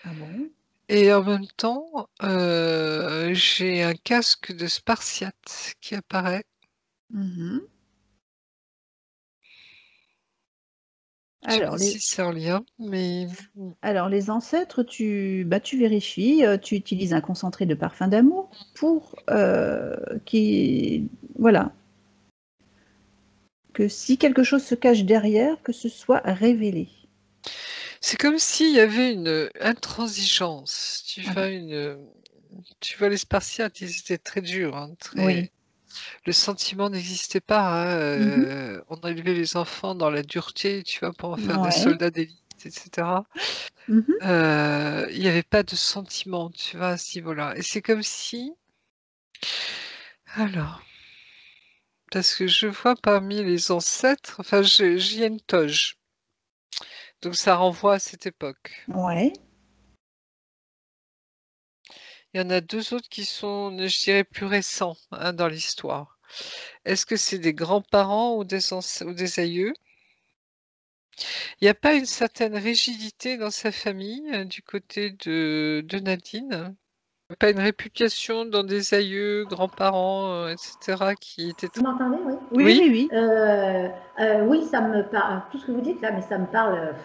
Ah bon? et en même temps, j'ai un casque de spartiate qui apparaît. Mmh. Je sais Alors pas les si c'est en lien, mais alors les ancêtres, tu vérifies, tu utilises un concentré de parfum d'amour pour, voilà, que si quelque chose se cache derrière, que ce soit révélé. c'est comme s'il y avait une intransigeance, Voilà. tu vois les Spartiates, ils étaient très durs, hein, Oui. très le sentiment n'existait pas, hein, Mmh. on élevait les enfants dans la dureté, tu vois, pour en faire des Ouais. soldats d'élite et cetera. Mmh. Il y avait pas de sentiment, tu vois, à ce niveau-là et c'est comme si alors, parce que je vois parmi les ancêtres, enfin, je il y a une toge. Donc ça renvoie à cette époque. Ouais. Il y en a 2 autres qui sont, je dirais, plus récents, hein, dans l'histoire. Est-ce que c'est des grands-parents ou des aïeux? Il n'y a pas une certaine rigidité dans sa famille, du côté de Nadine? Pas une réputation dans des aïeux, grands-parents, etc., qui étaient Vous m'entendez, oui? Oui, Oui? oui, oui. Oui, ça me parle, tout ce que vous dites là, mais ça me parle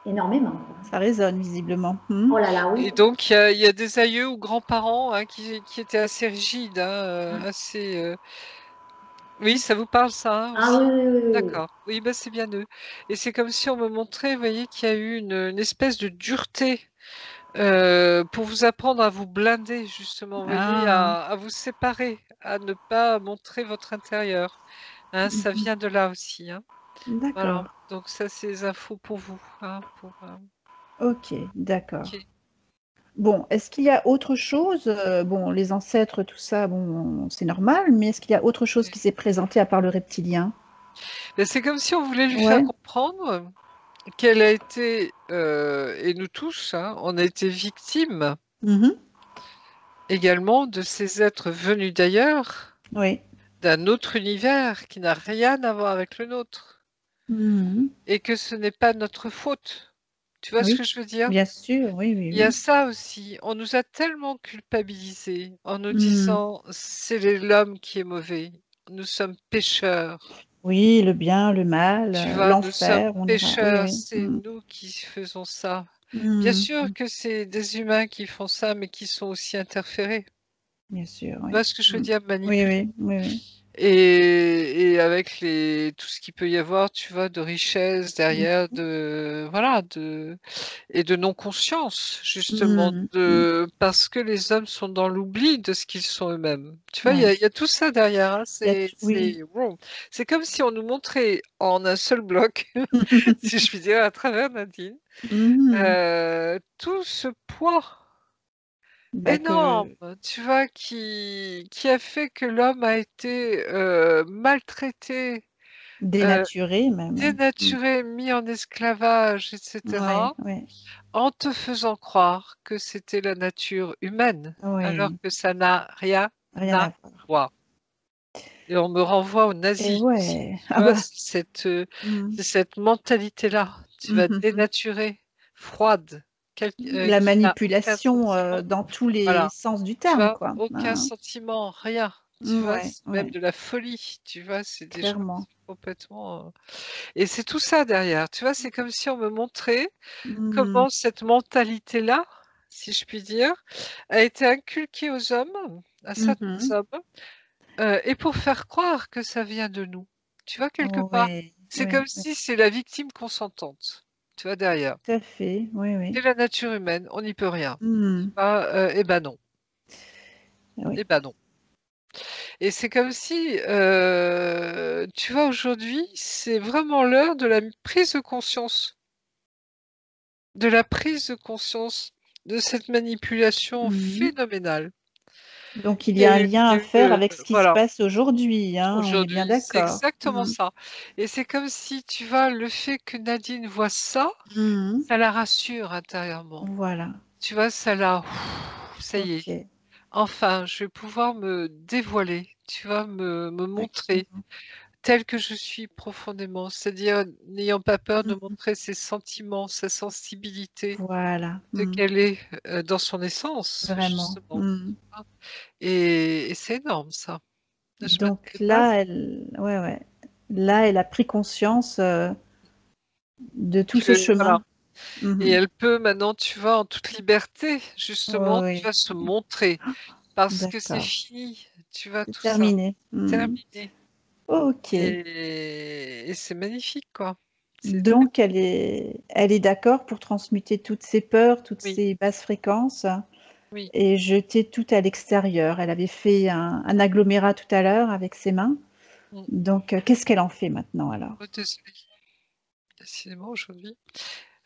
énormément, quoi. Ça résonne visiblement. Oh là là, oui. Et donc il y a des aïeux ou grands-parents, hein, qui étaient assez rigides, hein, assez, oui, ça vous parle ça, hein, Ah aussi? oui, oui, oui, oui, oui. D'accord. Oui, bah, c'est bien eux. Et c'est comme si on me montrait, vous voyez, qu'il y a eu une espèce de dureté, pour vous apprendre à vous blinder justement, vous voyez, Ah, à vous séparer, à ne pas montrer votre intérieur, hein, ça mhm. vient de là aussi, hein. Voilà, D'accord. donc ça, c'est les infos pour vous, hein, Ok, d'accord. OK. Bon, est-ce qu'il y a autre chose? Bon, les ancêtres, tout ça, bon, c'est normal, mais est-ce qu'il y a autre chose qui s'est présenté à part le reptilien? Beh, c'est comme si on voulait lui faire Ouais. comprendre qu'elle a été, et nous tous, hein, on a été victimes Mhm. également de ces êtres venus d'ailleurs, Oui. d'un autre univers qui n'a rien à voir avec le nôtre Mhm. et que ce n'est pas notre faute. Tu vois ce Oui, que je veux dire? bien sûr, oui, oui, Il y a oui. ça aussi. On nous a tellement culpabilisés en nous Mhm. disant: «C'est l'homme qui est mauvais. Nous sommes pécheurs». Oui, le bien, le mal, Tu vois? Nous sommes l'enfer, on ira. Oui, pécheurs, oui. c'est nous qui faisons ça. Bien Mhm. sûr que c'est des humains qui font ça, mais qui sont aussi interférés. Bien sûr, Tu oui. vois ce que je veux Mhm. dire? Oui, Manipulés. oui, oui, oui. Et avec tout ce qu'il peut y avoir, tu vois, de richesse derrière, voilà, et de non-conscience, justement, Mhm. Mhm. parce que les hommes sont dans l'oubli de ce qu'ils sont eux-mêmes. Tu vois, Ouais. il y a tout ça derrière, hein, Oui. wow. C'est comme si on nous montrait en un seul bloc, si je puis dire, à travers Nadine, Mhm. tout ce poids Bah énorme, que tu vois, qui a fait que l'homme a été, maltraité, heu, dénaturé même. dénaturé, mis en esclavage et Ouais, cetera, ouais, en te faisant croire que c'était la nature humaine, alors ouais, que ça n'a rien rien à à voir. voir. Et on me renvoie aux Et nazis aussi, ouais, tu ah vois? bah, mmh. C'est cette mentalité-là, tu Mmh vas mh mh. dénaturer, froide, La qui n'a aucun manipulation, sentiment. dans tous les Voilà. sens du Tu terme, vois? quoi, Aucun hein. sentiment, rien, tu vois? Ouais, C'est même ouais, de la folie, tu vois? C'est des gens qui clairement. sont complètement, et c'est tout ça derrière, tu vois? C'est comme si on me montrait Mmh. comment cette mentalité-là, si je puis dire, a été inculquée aux hommes, à Mmh certains mh. hommes, et pour faire croire que ça vient de nous, tu vois? Quelque part. Ouais, C'est ouais, comme ouais, si c'est la victime consentante, tu vois? Derrière. tout à fait, oui, C'est oui. la nature humaine, on n'y peut rien. Mmh. Ah, et bah non, Oui. et bah non. Et c'est comme si, tu vois, aujourd'hui, c'est vraiment l'heure de la prise de conscience, de la prise de conscience de cette manipulation Mmh. phénoménale Donc il y qu'il y a a un eu lien à faire avec ce qui se voilà, passe aujourd'hui, hein, on est bien aujourd'hui. C'est d'accord. exactement Mmh. ça. Et c'est comme si, tu vois, le fait que Nadine voit ça, Mmh. ça la rassure intérieurement. Voilà, Tu vois, ça la ça y est, OK, enfin, je vais pouvoir me dévoiler, tu vois, me montrer. effectivement. Telle que je suis profondément, c'est-à-dire n'ayant pas peur de Mmh mh. montrer ses sentiments, sa sensibilité, Voilà, telle mmh. qu'elle est, dans son essence Vraiment. justement, Mmh. hein, et c'est énorme ça. Je Donc m'attendais pas à là, elle ouais, ouais. Là, elle a pris conscience, de tout ce que voilà, chemin. Mmh et mh. elle peut maintenant, tu vois, en toute liberté justement, tu Oui, vas se montrer parce que c'est d'accord. fini, tu vois, C'est tout ça, terminé. Mmh. terminé, OK. et c'est magnifique quoi. C'est très Donc elle est d'accord pour transmuter toutes ces peurs, toutes oui, ces basses fréquences oui. et jeter tout à l'extérieur. Elle avait fait un agglomérat tout à l'heure avec ses mains. Mmh. Donc qu'est-ce qu'elle en fait maintenant alors? Oh désolée, décidément aujourd'hui.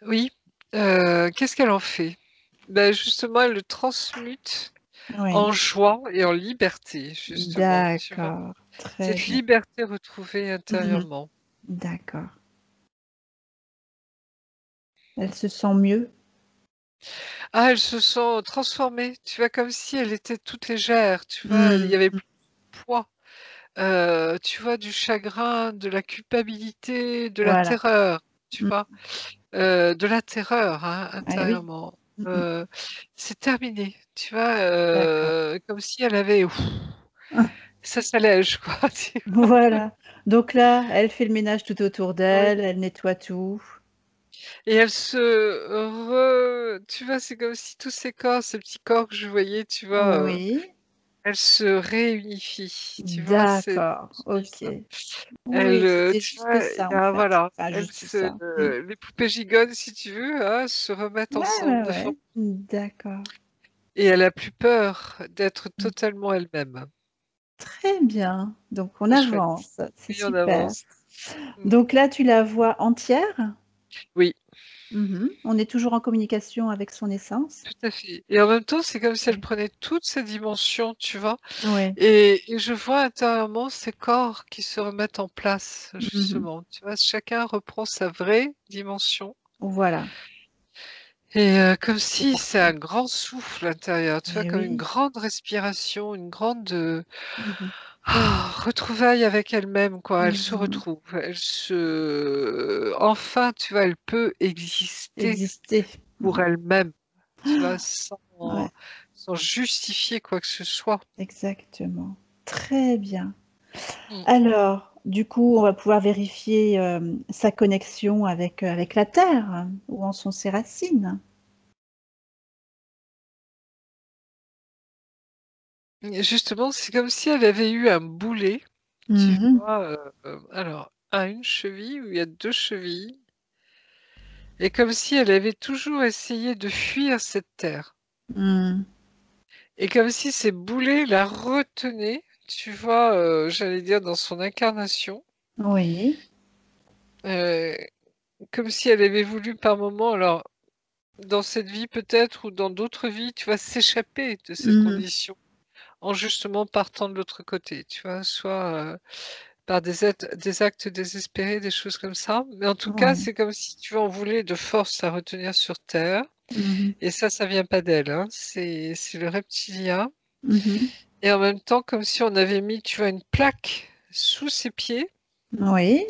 Oui, qu'est-ce qu'elle en fait? Bah, justement, elle le transmute Oui, en joie et en liberté, justement, tu vois? d'accord, très Cette bien. liberté retrouvée Mmh. intérieurement. D'accord. Elle se sent mieux? Ah, elle se sent transformée, tu vois? Comme si elle était toute légère, tu vois? Il y avait Mmh. plus de poids, tu vois? Du chagrin, de la culpabilité, de la Voilà. terreur, tu Mmh. vois? De la terreur, hein, Ah oui. intérieurement. Mmh. C'est terminé, tu vois? D'accord. Comme si elle avait ouf, ça s'allège quoi, tu vois? Voilà. Donc là, elle fait le ménage tout autour Oui. d'elle, elle nettoie tout. Et elle se tu vois? C'est comme si tous ces corps, ces petits corps que je voyais, tu vois? Oui. Elle se réunifie, tu vois? C'est D'accord, OK. ça. Elle, Oui, c'était tu juste vois? Il ça, y en a fait. voilà, Enfin, elles juste se ça. Mmh. les poupées gigoles, si tu veux, hein, se remettent Ouais, ensemble ouais, de forme ouais. D'accord. et elle a plus peur d'être Mmh. totalement elle-même. Très bien. Donc on C'est chouette. avance, c'est Oui, on super. avance. Mmh. Donc là, tu la vois entière? Oui, Mmh. On est toujours en communication avec son essence? tout à fait et en même temps, c'est comme si elle OK. prenait toutes ces dimensions, tu vois? Ouais. Et je vois intérieurement ces corps qui se remettent en place, Mmh. justement, tu vois? Chacun reprend sa vraie dimension. Voilà, Et comme c'est si c'est parfait. un grand souffle intérieur, tu vois? Eh Comme une oui. grande respiration, une grande, Mmh. retrouvaille avec elle-même, quoi. Elle se Mmh. retrouve, elle se enfin, tu vois, elle peut exister Exister. pour Mmh. elle-même, tu vois? Ouais, Sans justifier quoi que ce soit. exactement. Très bien. Mmh. Alors, du coup, on va pouvoir vérifier, sa connexion avec la terre. Où en sont ses racines? Et justement, c'est comme si elle avait eu un boulet, tu Mmh. vois? Alors, à une cheville où il y a 2 chevilles et comme si elle avait toujours essayé de fuir cette terre. Mmh. Et comme si ces boulets la retenaient, tu vois? J'allais dire dans son incarnation, Oui. heu, comme si elle avait voulu par moment alors dans cette vie peut-être ou dans d'autres vies, tu vois? S'échapper de cette Mmh. condition en justement partant de l'autre côté, tu vois? Soit, par des actes désespérés, des choses comme ça. Mais en tout cas, Ouais. c'est comme si tu en voulais de force la retenir sur terre Mmh. et ça vient pas d'elle, hein, c'est le reptilien. Mmh. Et en même temps, comme si on avait mis, tu vois, une plaque sous ses pieds Oui.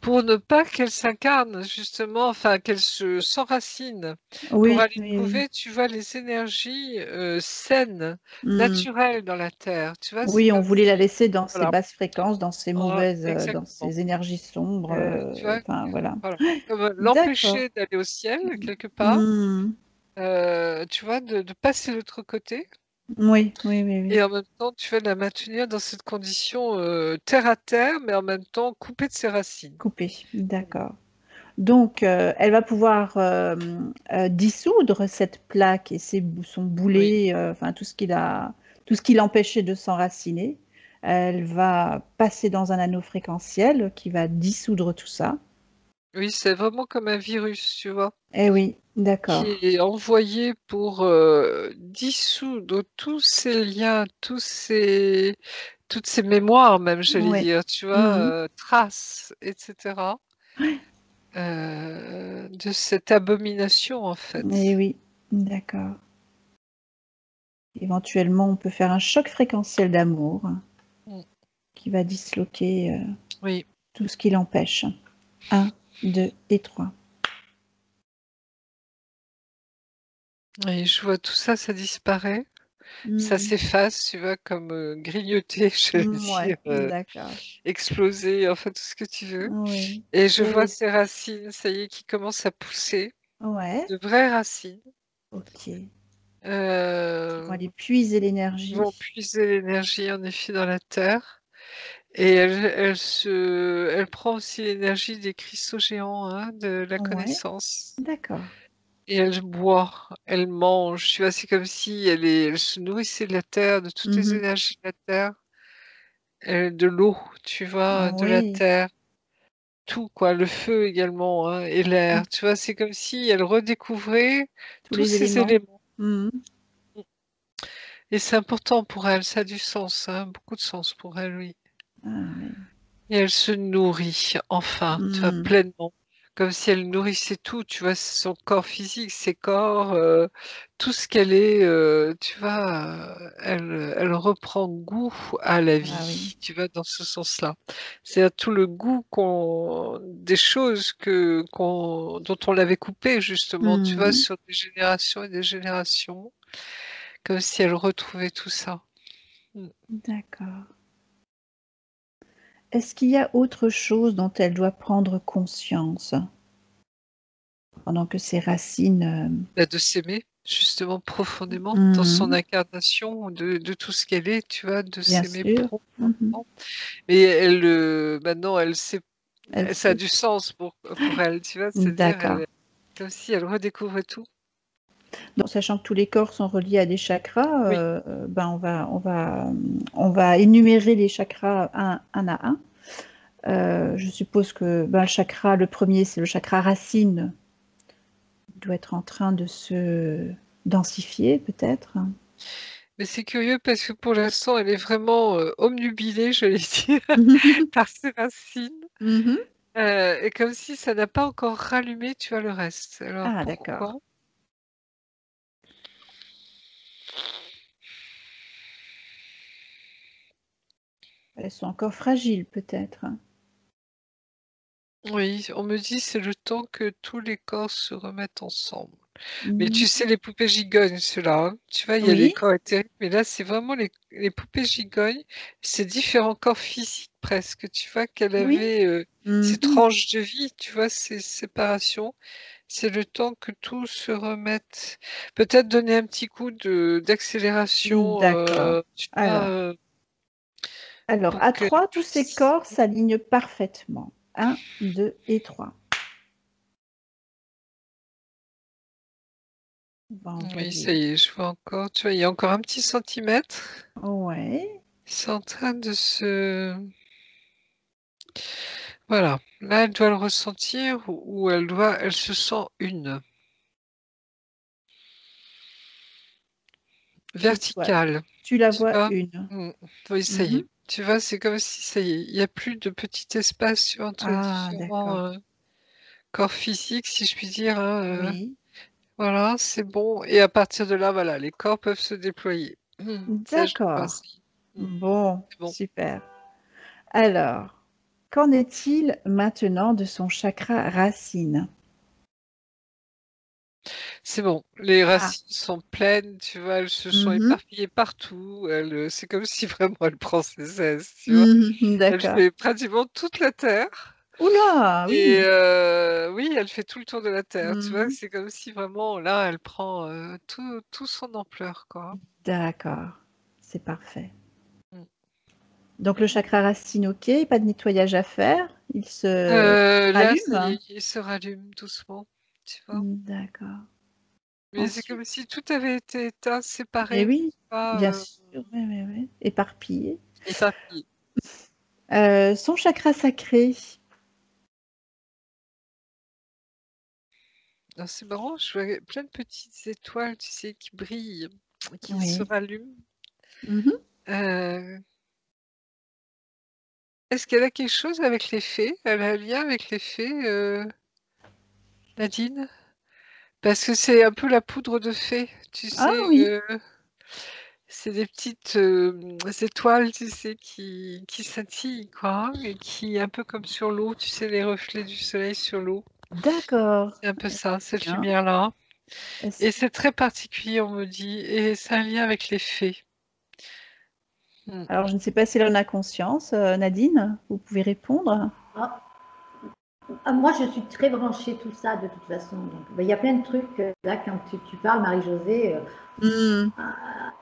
pour ne pas qu'elle s'incarne justement, enfin qu'elle se s'enracine, pour Oui, aller oui, oui. trouver, tu vois, les énergies, saines, Mmh. naturelles dans la terre, tu vois? C'est Oui, on comme voulait la si laisser dans ses voilà, basses fréquences, dans ses mauvaises, dans exactement, ses énergies sombres, tu vois? enfin voilà. Voilà, comme, D'accord. l'empêcher d'aller au ciel quelque part, Mmh. tu vois? De passer de l'autre côté. Oui, oui, oui, Et oui. en même temps, tu vas la maintenir dans cette condition, terre à terre, mais en même temps coupée de ses racines. Coupé, Mmh. d'accord. Donc elle va pouvoir, dissoudre cette plaque et son Oui, boulet, enfin tout ce qui l'empêchait de s'enraciner. Elle va passer dans un anneau fréquentiel qui va dissoudre tout ça. oui, c'est vraiment comme un virus, tu vois? Eh oui, Qui d'accord. est envoyé pour, dissoudre tous ces liens, toutes ces mémoires même, j'allais Ouais. dire, tu vois? Mmh. Traces et cetera, de cette abomination, en Eh fait. oui, d'accord. Éventuellement, on peut faire un choc fréquentiel d'amour Mmh. qui va disloquer, Oui tout ce qui l'empêche. 1, 2 et 3. et je vois tout ça, ça disparaît. Ça Mmh. s'efface, tu vois? Comme, grignoter, j'allais Mouais, dire, d'accord. exploser, enfin tout ce que tu veux Oui. et je vois Et ces racines, ça y est, qui commencent à pousser, ouais, de vraies racines, OK. Qui vont heu, aller puiser qui vont l'énergie. puiser l'énergie en effet dans la terre et elle prend aussi l'énergie des cristaux géants, hein, de la Ouais, connaissance d'accord. et elle boit, elle mange, tu vois? C'est comme si elle se nourrissait de la terre, de toutes les Mmh. énergies de la terre. De l'eau, tu vois? De la Oui, terre, tout quoi, le feu également, hein et mmh, l'air, tu vois? C'est comme si elle redécouvrait tous tous les ces éléments. éléments. Mmh. Mmh et c'est important pour elle, ça a du sens, hein, beaucoup de sens pour elle, oui Ah oui. et elle se nourrit enfin, tu vois? Mmh. Pleinement, comme si elle nourrissait tout, tu vois? Son corps physique, ses corps, tout ce qu'elle est, tu vois? Elle reprend goût à la Ah oui. vie, tu vois? Dans ce sens-là. C'est-à-dire tout le goût qu'on des choses dont on l'avait coupée justement, tu vois? Mmh. Sur des générations et des générations, comme si elle retrouvait tout ça. Mmh. D'accord. Est-ce qu'il y a autre chose dont elle doit prendre conscience pendant que ses racines, Bah, de s'aimer, justement profondément dans son mmh, incarnation de tout ce qu'elle est, tu vois? De bien s'aimer sûr. Mmh. profondément. Mais elle, maintenant elle sait Elle ça a sait. du sens pour elle, tu vois? C'est-à-dire D'accord. elle comme si elle redécouvre tout. Donc sachant que tous les corps sont reliés à des chakras, Oui, ben, on va énumérer les chakras un à un. Je suppose que, ben, le premier, c'est le chakra racine. Il doit être en train de se densifier peut-être? mais c'est curieux parce que pour l'instant elle est vraiment, obnubilée, j'allais dire, par ses racines, Mmh mh. et comme si ça n'a pas encore rallumé, tu vois, le reste. Alors Ah pourquoi? d'accord. Elles sont encore fragiles peut-être? Oui, on me dit: «C'est le temps que tous les corps se remettent ensemble». Mais Mmh. tu sais, les poupées gigognes, ceux-là, hein. Tu vois, il y a les Oui, corps éthériques, mais là, c'est vraiment les poupées gigognes, c'est différents corps physiques presque, tu vois? Qu'elle oui. avait, Mmh ces mh. tranches de vie, tu vois? Ces séparations. C'est le temps que tout se remette. Peut-être donner un petit coup d'accélération, D'accord. tu vois, Alors alors pour à qu'elle 3, tous ces puisse corps s'alignent parfaitement. 1, 2 et 3. On va oui, ça envoyer y est, je vois encore, tu vois, il y a encore un petit centimètre. ouais, C'est en train de se voilà, là, elle doit le ressentir ou elle se sent une. tu vois Verticale, tu la tu vois vois? une. Mmh. Oui, ça y Mmh. est. Tu vois, c'est comme si ça y est, il y a plus de petit espace, tu vois, entre les Ah d'accord. différents, corps physiques, si je puis dire, hein, Oui. voilà, c'est bon et à partir de là, voilà, les corps peuvent se déployer. Ça, je le vois, D'accord. ça y est. Bon, C'est bon. super. Alors, qu'en est-il maintenant de son chakra racine? C'est bon, les Ah. racines sont pleines, tu vois? Elles se sont Mmh. éparpillées partout. C'est comme si vraiment elle prend ses aises, tu vois? Mmh. Elle D'accord. fait pratiquement toute la terre Ouh là! et Oui. oui, elle fait tout le tour de la terre, tu vois? Mmh. C'est comme si vraiment là, elle prend, tout son ampleur, quoi. D'accord, c'est parfait. Mmh. Donc le chakra racine, OK, pas de nettoyage à faire, il se Là, ça y rallume? est, il se rallume doucement, tu vois? D'accord. Mais c'est Ensuite comme si tout avait été éteint, mais séparé, oui, tu vois? bien sûr, oui, oui, oui, éparpillé. Éparpillé. Son chakra sacré, Alors c'est marrant, je vois plein de petites étoiles, tu sais, qui brillent, qui se oui. rallument. Mmh. Heu, est-ce qu'elle a quelque chose avec les fées? Elle a un lien avec les fées, Nadine? Parce que c'est un peu la poudre de fée, tu Ah sais, oui. c'est des petites, étoiles, tu sais, qui scintillent, quoi et qui un peu comme sur l'eau, tu sais, les reflets du soleil sur l'eau. D'accord. C'est un peu ça, cette Bien. lumière-là Est-ce et c'est très particulier, on me dit et c'est un lien avec les fées. Mmh. alors je ne sais pas si elle en a conscience, Nadine, vous pouvez répondre? Ah, moi, je suis très branchée tout ça de toute façon. Donc, ben, il y a plein de trucs. Là, quand tu parles, Marie-Josée, Mmh.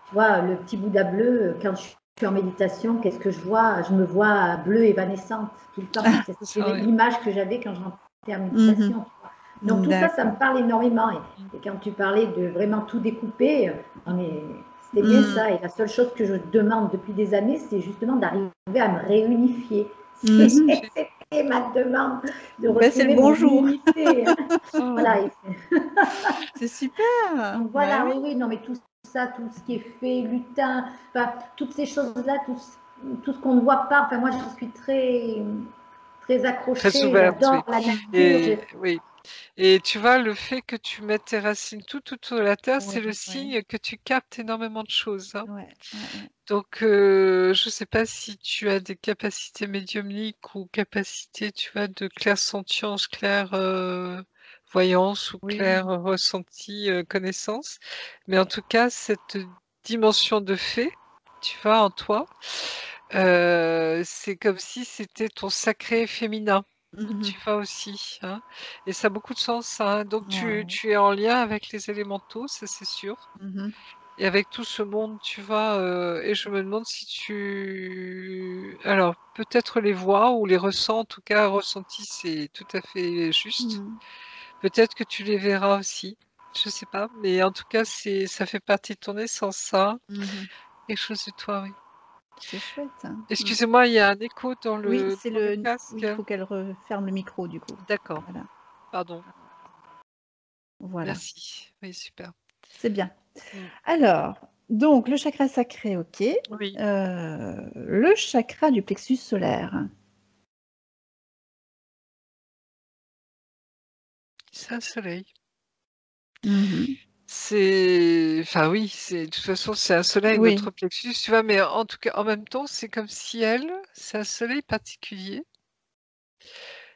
tu vois, le petit Bouddha bleu, quand je suis en méditation, qu'est-ce que je vois? Je me vois bleue évanescente tout le temps. Ah. C'est C'est ça, oui. l'image que j'avais quand je rentrais en Mmh. méditation. Donc tout ça, ça me D'accord. parle énormément. Mmh. Et quand tu parlais de vraiment tout découper, c'était bien Mmh. ça. Et la seule chose que je demande depuis des années, c'est justement d'arriver à me réunifier. Mmh. C'était ma demande de Bah, c'est le retrouver mon bonjour. unité. Voilà. C'est super! Donc Bah voilà, oui. oui, oui, non, mais tout ça, tout ce qui est fait, lutin, enfin, toutes ces choses-là, tout ce qu'on ne voit pas. Enfin, moi, je suis très, très très accrochée. ouverte, oui. J'adore la nature. Et oui. Et tu vois, le fait que tu mettes tes racines tout autour de la terre, c'est le Ouais, ouais, signe que tu captes énormément de choses, hein. ouais, ouais. Donc, je sais pas si tu as des capacités médiumniques ou capacités, tu vois, de clairsentience, clairvoyance ou Oui, clair ressenti, connaissance. Mais en tout cas, cette dimension de fée, tu vois, en toi, c'est comme si c'était ton sacré féminin. mhm. Tu vois aussi, hein, et ça a beaucoup de sens, ça, hein. Donc tu Ouais. tu es en lien avec les élémentaux, ça c'est sûr, Mhm. et avec tout ce monde, tu vois, et je me demande si tu alors peut-être les vois ou les ressens, en tout cas ressenti, c'est tout à fait juste. Mhm. Peut-être que tu les verras aussi, je sais pas, mais en tout cas ça fait partie de ton essence, ça, Mhm. quelque chose de toi, oui. C'est chouette, hein. Mm. Excusez-moi, il y a un écho dans Oui, le c'est dans le le. Oui, casque? il faut qu'elle referme le micro du coup. D'accord, Voilà, pardon, voilà, merci. Oui, super. c'est bien. Mmh. Alors, donc le chakra sacré, ok. Oui, Le chakra du plexus solaire. c'est un soleil. Mhm. Enfin oui, de toute façon, c'est un soleil, Oui. notre plexus, tu vois, mais en tout cas, en même temps, c'est comme si c'est un soleil particulier.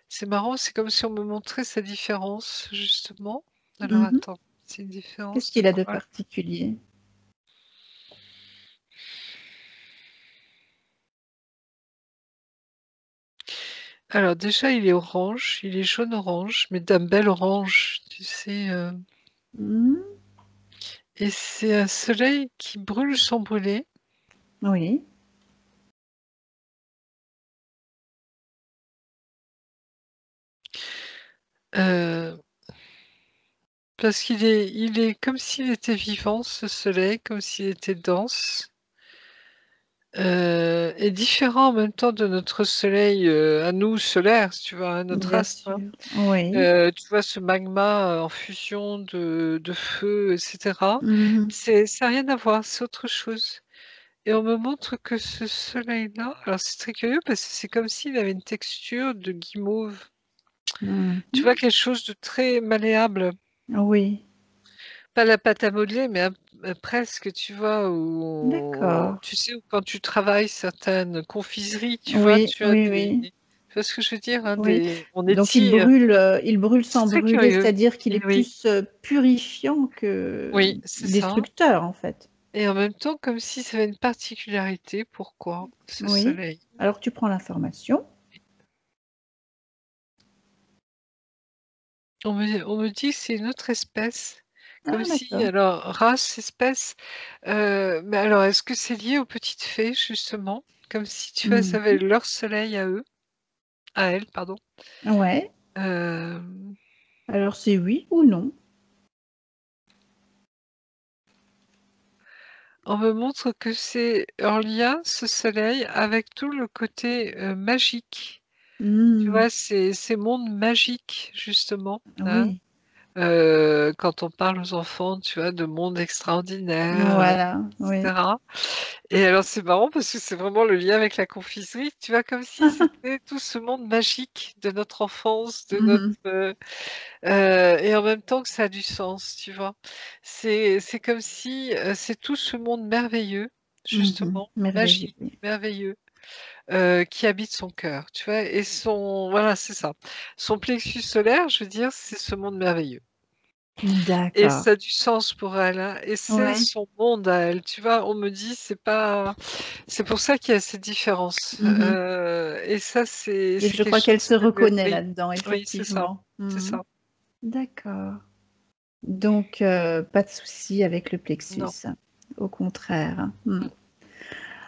C'est marrant, c'est comme si on me montrait sa différence, justement. Alors Mhm. attends, c'est une Qu'est-ce différence de qu'il a de quoi là? particulier? Alors déjà, il est orange, il est jaune-orange, mais d'un bel orange, tu sais, Mhm. et c'est un soleil qui brûle sans brûler. Oui. euh, Parce il est comme s'il était vivant, ce soleil, comme s'il était dense, et différent en même temps de notre soleil, à nous solaire, si tu vois, à notre Bien astre, hein. sûr. Oui. Tu vois ce magma, en fusion de feu et cetera. Mhm. Ça a rien à voir, c'est autre chose, et on me montre que ce soleil-là, alors c'est très curieux parce que c'est comme s'il avait une texture de guimauve. Tu Mhm. vois, quelque chose de très malléable. Oui. Pas la pâte à modeler, mais presque, tu vois? D'accord. Tu sais, où quand tu travailles certaines confiseries, tu vois? Oui, Tu as oui, des oui, tu vois ce que je veux dire, hein? oui. On Donc étire. il brûle C'est sans très brûler, curieux. c'est-à-dire qu'il Et est oui, plus, purifiant que oui, c'est ça, destructeur, en fait. et en même temps, comme si ça avait une particularité. Pourquoi ce Oui. soleil? Alors tu prends l'information. On me dit que c'est une autre espèce, comme Ah si d'accord. alors race, espèce, mais alors est-ce que c'est lié aux petites fées justement? Comme si, tu vois, elles Mmh. avaient leur soleil à elles, pardon. Ouais. Hem, Alors c'est oui ou non? on me montre que c'est en lien, ce soleil, avec tout le côté, magique. Tu Mmh. vois, ces mondes magiques justement, hein. Oui. Quand on parle aux enfants, tu vois, de mondes extraordinaires, Voilà, oui. cetera. Et alors c'est marrant parce que c'est vraiment le lien avec la confiserie, tu vois? Comme si c'était tout ce monde magique de notre enfance, de notre, Mmh. et en même temps que ça a du sens, tu vois? C'est comme si, c'est tout ce monde merveilleux, Mmh. justement, Merveilleux, magique, oui. merveilleux, qui habite son cœur, tu vois? Et voilà, c'est ça. Son plexus solaire, je veux dire, c'est ce monde merveilleux. Et D'accord. ça a du sens pour elle, hein, et c'est Ouais. son monde à elle, tu vois? On me dit c'est pour ça qu'il y a cette différence, Mmh. et ça Et c'est je quelque crois qu'elle chose se que reconnaît oui, là-dedans, oui, effectivement. c'est Mmh. ça. D'accord. Donc pas de souci avec le Non. plexus. Au contraire. Mmh.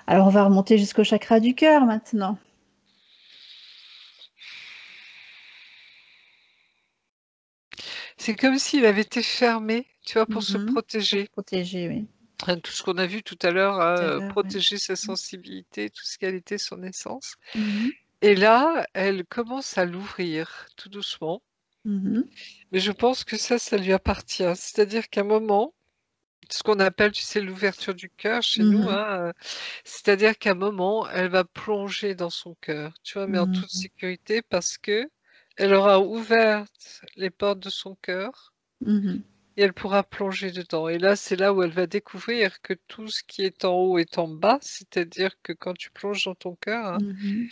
Alors on va remonter jusqu'au chakra du cœur maintenant. C'est comme s'il avait été fermé, tu vois, pour se Mmh. Pour protéger. protéger, oui. Tout ce qu'on a vu tout à l'heure, Tout à hein, l'heure, oui. protéger sa sensibilité, tout ce qu'elle était, son essence, Mmh. et là, elle commence à l'ouvrir tout doucement, Mmh. mais je pense que ça lui appartient. C'est-à-dire qu'à un moment, ce qu'on appelle, tu sais, l'ouverture du cœur chez nous, Mhm. hein, c'est-à-dire qu'à un moment, elle va plonger dans son cœur, tu vois, mais en toute Mhm. sécurité parce que elle aura ouvert les portes de son cœur Mhm. et elle pourra plonger dedans. Et là, c'est là où elle va découvrir que tout ce qui est en haut est en bas, c'est-à-dire que quand tu plonges dans ton cœur, hein, Mhm.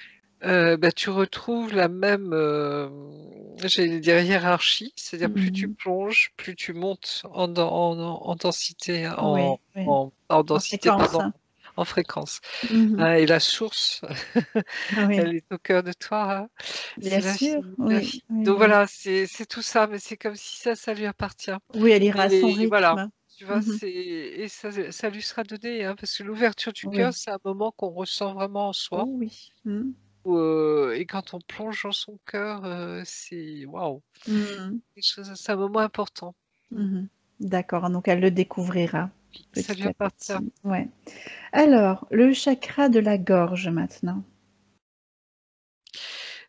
bah, tu retrouves la même, j'allais dire hiérarchie, c'est-à-dire plus tu Mhm. plonges, plus tu montes en densité, hein, Oui, oui. en En densité, fréquence. pardon, en fréquence, Mhm. hein, et la source, Oui, elle est au cœur de toi, hein, bien c'est sûr. l'infini, Oui, l'infini. oui, Donc oui. voilà, c'est tout ça, mais c'est comme si ça lui appartient. Oui, elle ira à son Et voilà, rythme. tu vois? Mhm. Et ça lui sera donné, hein, parce que l'ouverture du cœur, Oui. c'est un moment qu'on ressent vraiment en soi. Oh oui. Mhm. Et quand on plonge dans son cœur, c'est waouh! Mhm. C'est un moment important. Mhm. D'accord, donc elle le découvrira Puis ça lui petit à appartient. petit. Ouais. Alors, le chakra de la gorge maintenant.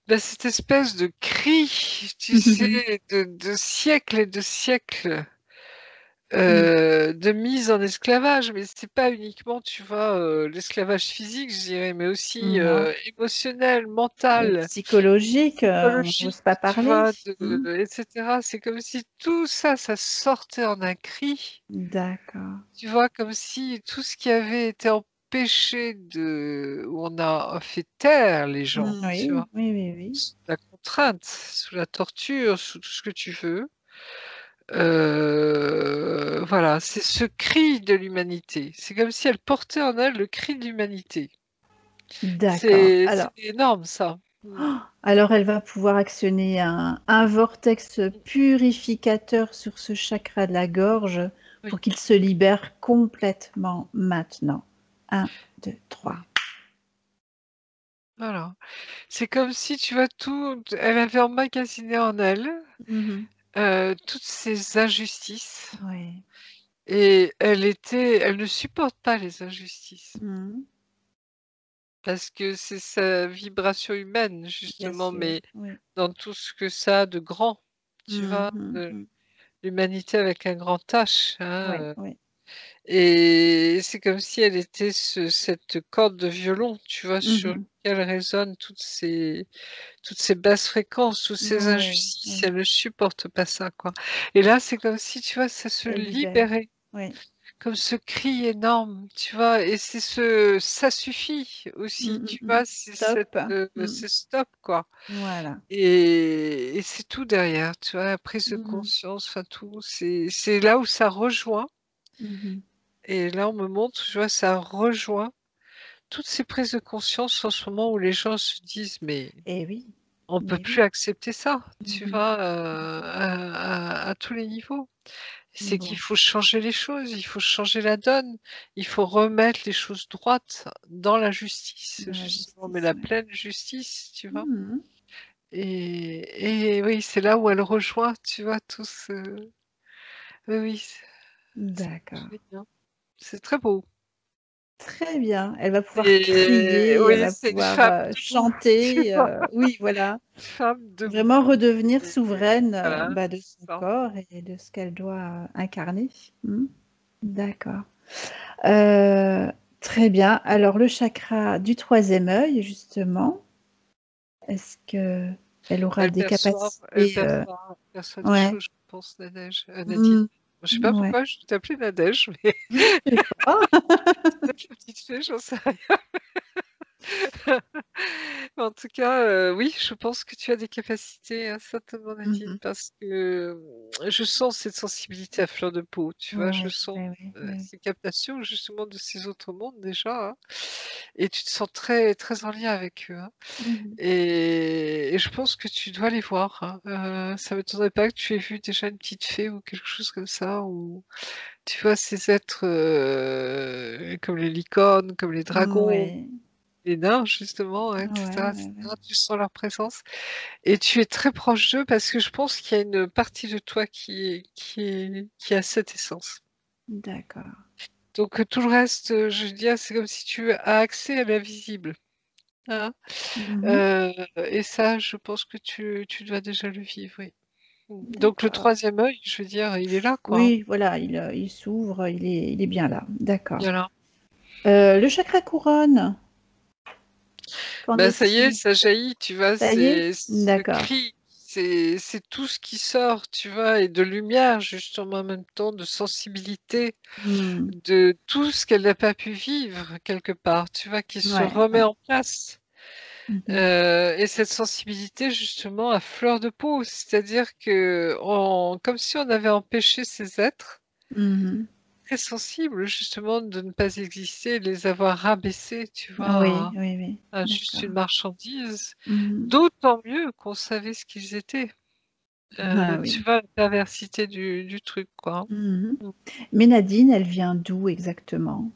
Bah, cette espèce de cri, tu Mhm. sais, de siècles et de siècles, Mhm. de mise en esclavage, mais c'est pas uniquement, tu vois, l'esclavage physique, je dirais, mais aussi, Non, émotionnel, mental, psychologique, on psychologique, n'ose pas tu parler. vois? Mhm. Et cetera. C'est comme si tout ça, ça sortait en un cri. D'accord. Tu vois? Comme si tout ce qui avait été empêché où on a fait taire les gens, tu Oui, vois? oui, oui, oui. Sous la contrainte, sous la torture, sous tout ce que tu veux. Voilà, c'est ce cri de l'humanité. C'est comme si elle portait en elle le cri de l'humanité. D'accord. C'est Alors, énorme ça. Mmh. alors elle va pouvoir actionner un vortex Mmh. purificateur sur ce chakra de la gorge pour Oui, qu'il se libère complètement maintenant. Un, 2, 3. oui, voilà. C'est comme si, tu vois, elle avait emmagasiné en elle, Mhm. toutes ces injustices Oui. et elle ne supporte pas les injustices Mhm. parce que c'est sa vibration humaine Bien justement, sûr, mais oui. dans tout ce que ça a de grand, tu vois? Mhm, mhm. L'humanité avec un grand H, Oui, hein, oui. et c'est comme si elle était cette corde de violon, tu vois? Sur Mhm. laquelle résonnent toutes ces basses fréquences, toutes ces Oui, injustices, oui. elle ne supporte pas ça, quoi. Et là, c'est comme si, tu vois, ça se Elle libère. libérait, Oui. comme ce cri énorme, tu vois? Et c'est ça suffit aussi, Mm, tu mm, mm. vois? Stop. Mm. C'est stop, quoi. Voilà. Et c'est tout derrière, tu vois? La prise de Mhm. conscience, enfin tout, c'est là où ça rejoint. Mhm. Et là, on me montre, tu vois, ça rejoint toutes ces prises de conscience en ce moment où les gens se disent: «Mais Eh oui, on peut mais plus oui. accepter ça», tu Mhm. vois? À tous les niveaux. C'est qu'il Bon. faut changer les choses, il faut changer la donne, il faut remettre les choses droites dans la justice, Dans la justement, mais justice, la oui. pleine justice, tu vois? Mhm. Et oui, c'est là où elle rejoint, tu vois, tout ce oui, oui, c'est D'accord. joli, hein. C'est très beau. Très bien. Elle va pouvoir Et crier, elle oui, va c'est une pouvoir femme debout, tu chanter. vois? Oui, voilà. Femme debout. Vraiment redevenir Et souveraine voilà, bah, de c'est son ça. corps et de ce qu'elle doit incarner. Mm. D'accord. Euh, Très bien. Alors, le chakra du troisième œil, justement, est-ce que elle aura des Elle capacités perçoit des ouais. choses, je pense, Nadège, Nadine. Mm. Je sais pas Ouais. pourquoi je t'appelais Nadège, mais Je sais pas. peut-être la petite fée, j'en sais rien. En tout cas, oui, je pense que tu as des capacités, certainement Nadine, Mhm. parce que, je sens cette sensibilité à fleur de peau, tu vois? Je Ouais, sens, ouais, ouais, ouais. ces captations justement de ces autres mondes déjà, hein, et tu te sens très, très en lien avec eux, hein, Mhm. et je pense que tu dois les voir, hein, ça m'étonnerait pas que tu aies vu déjà une petite fée ou quelque chose comme ça, ou tu vois ces êtres, comme les licornes, comme les dragons, Ouais, les nains justement, ouais, et ouais, cetera, et ouais, ouais. cetera. Tu sens leur présence et tu es très proche d'eux parce que je pense qu'il y a une partie de toi qui a cette essence. D'accord. Donc, tout le reste, je veux dire, c'est comme si tu as accès à l'invisible, hein, Mhm. et ça, je pense que tu dois déjà le vivre, oui. Donc le D'accord. troisième œil, je veux dire, il est là, quoi. Hein. Oui, voilà, il s'ouvre, il est bien là. D'accord. Voilà. Le chakra couronne, qu'en Bah, ça y est, est-il? ça jaillit, tu vois, Ça y est? c'est ce D'accord. cri, c'est tout ce qui sort, tu vois, et de lumière, justement, en même temps, de sensibilité, Hmm. de tout ce qu'elle n'a pas pu vivre quelque part, tu vois, qui se Ouais, remet ouais. en place. Mhm. Et cette sensibilité, justement, à fleur de peau, c'est-à-dire que comme si on avait empêché ces êtres Mhm. très sensibles, justement, de ne pas exister, les avoir rabaissés, tu vois, Oui, oui, oui. à juste D'accord. une marchandise. Mhm. D'autant mieux qu'on savait ce qu'ils étaient. Ah Tu oui. vois, la perversité du truc, quoi. Mhm. Mm. Mais Nadine, elle vient d'où exactement?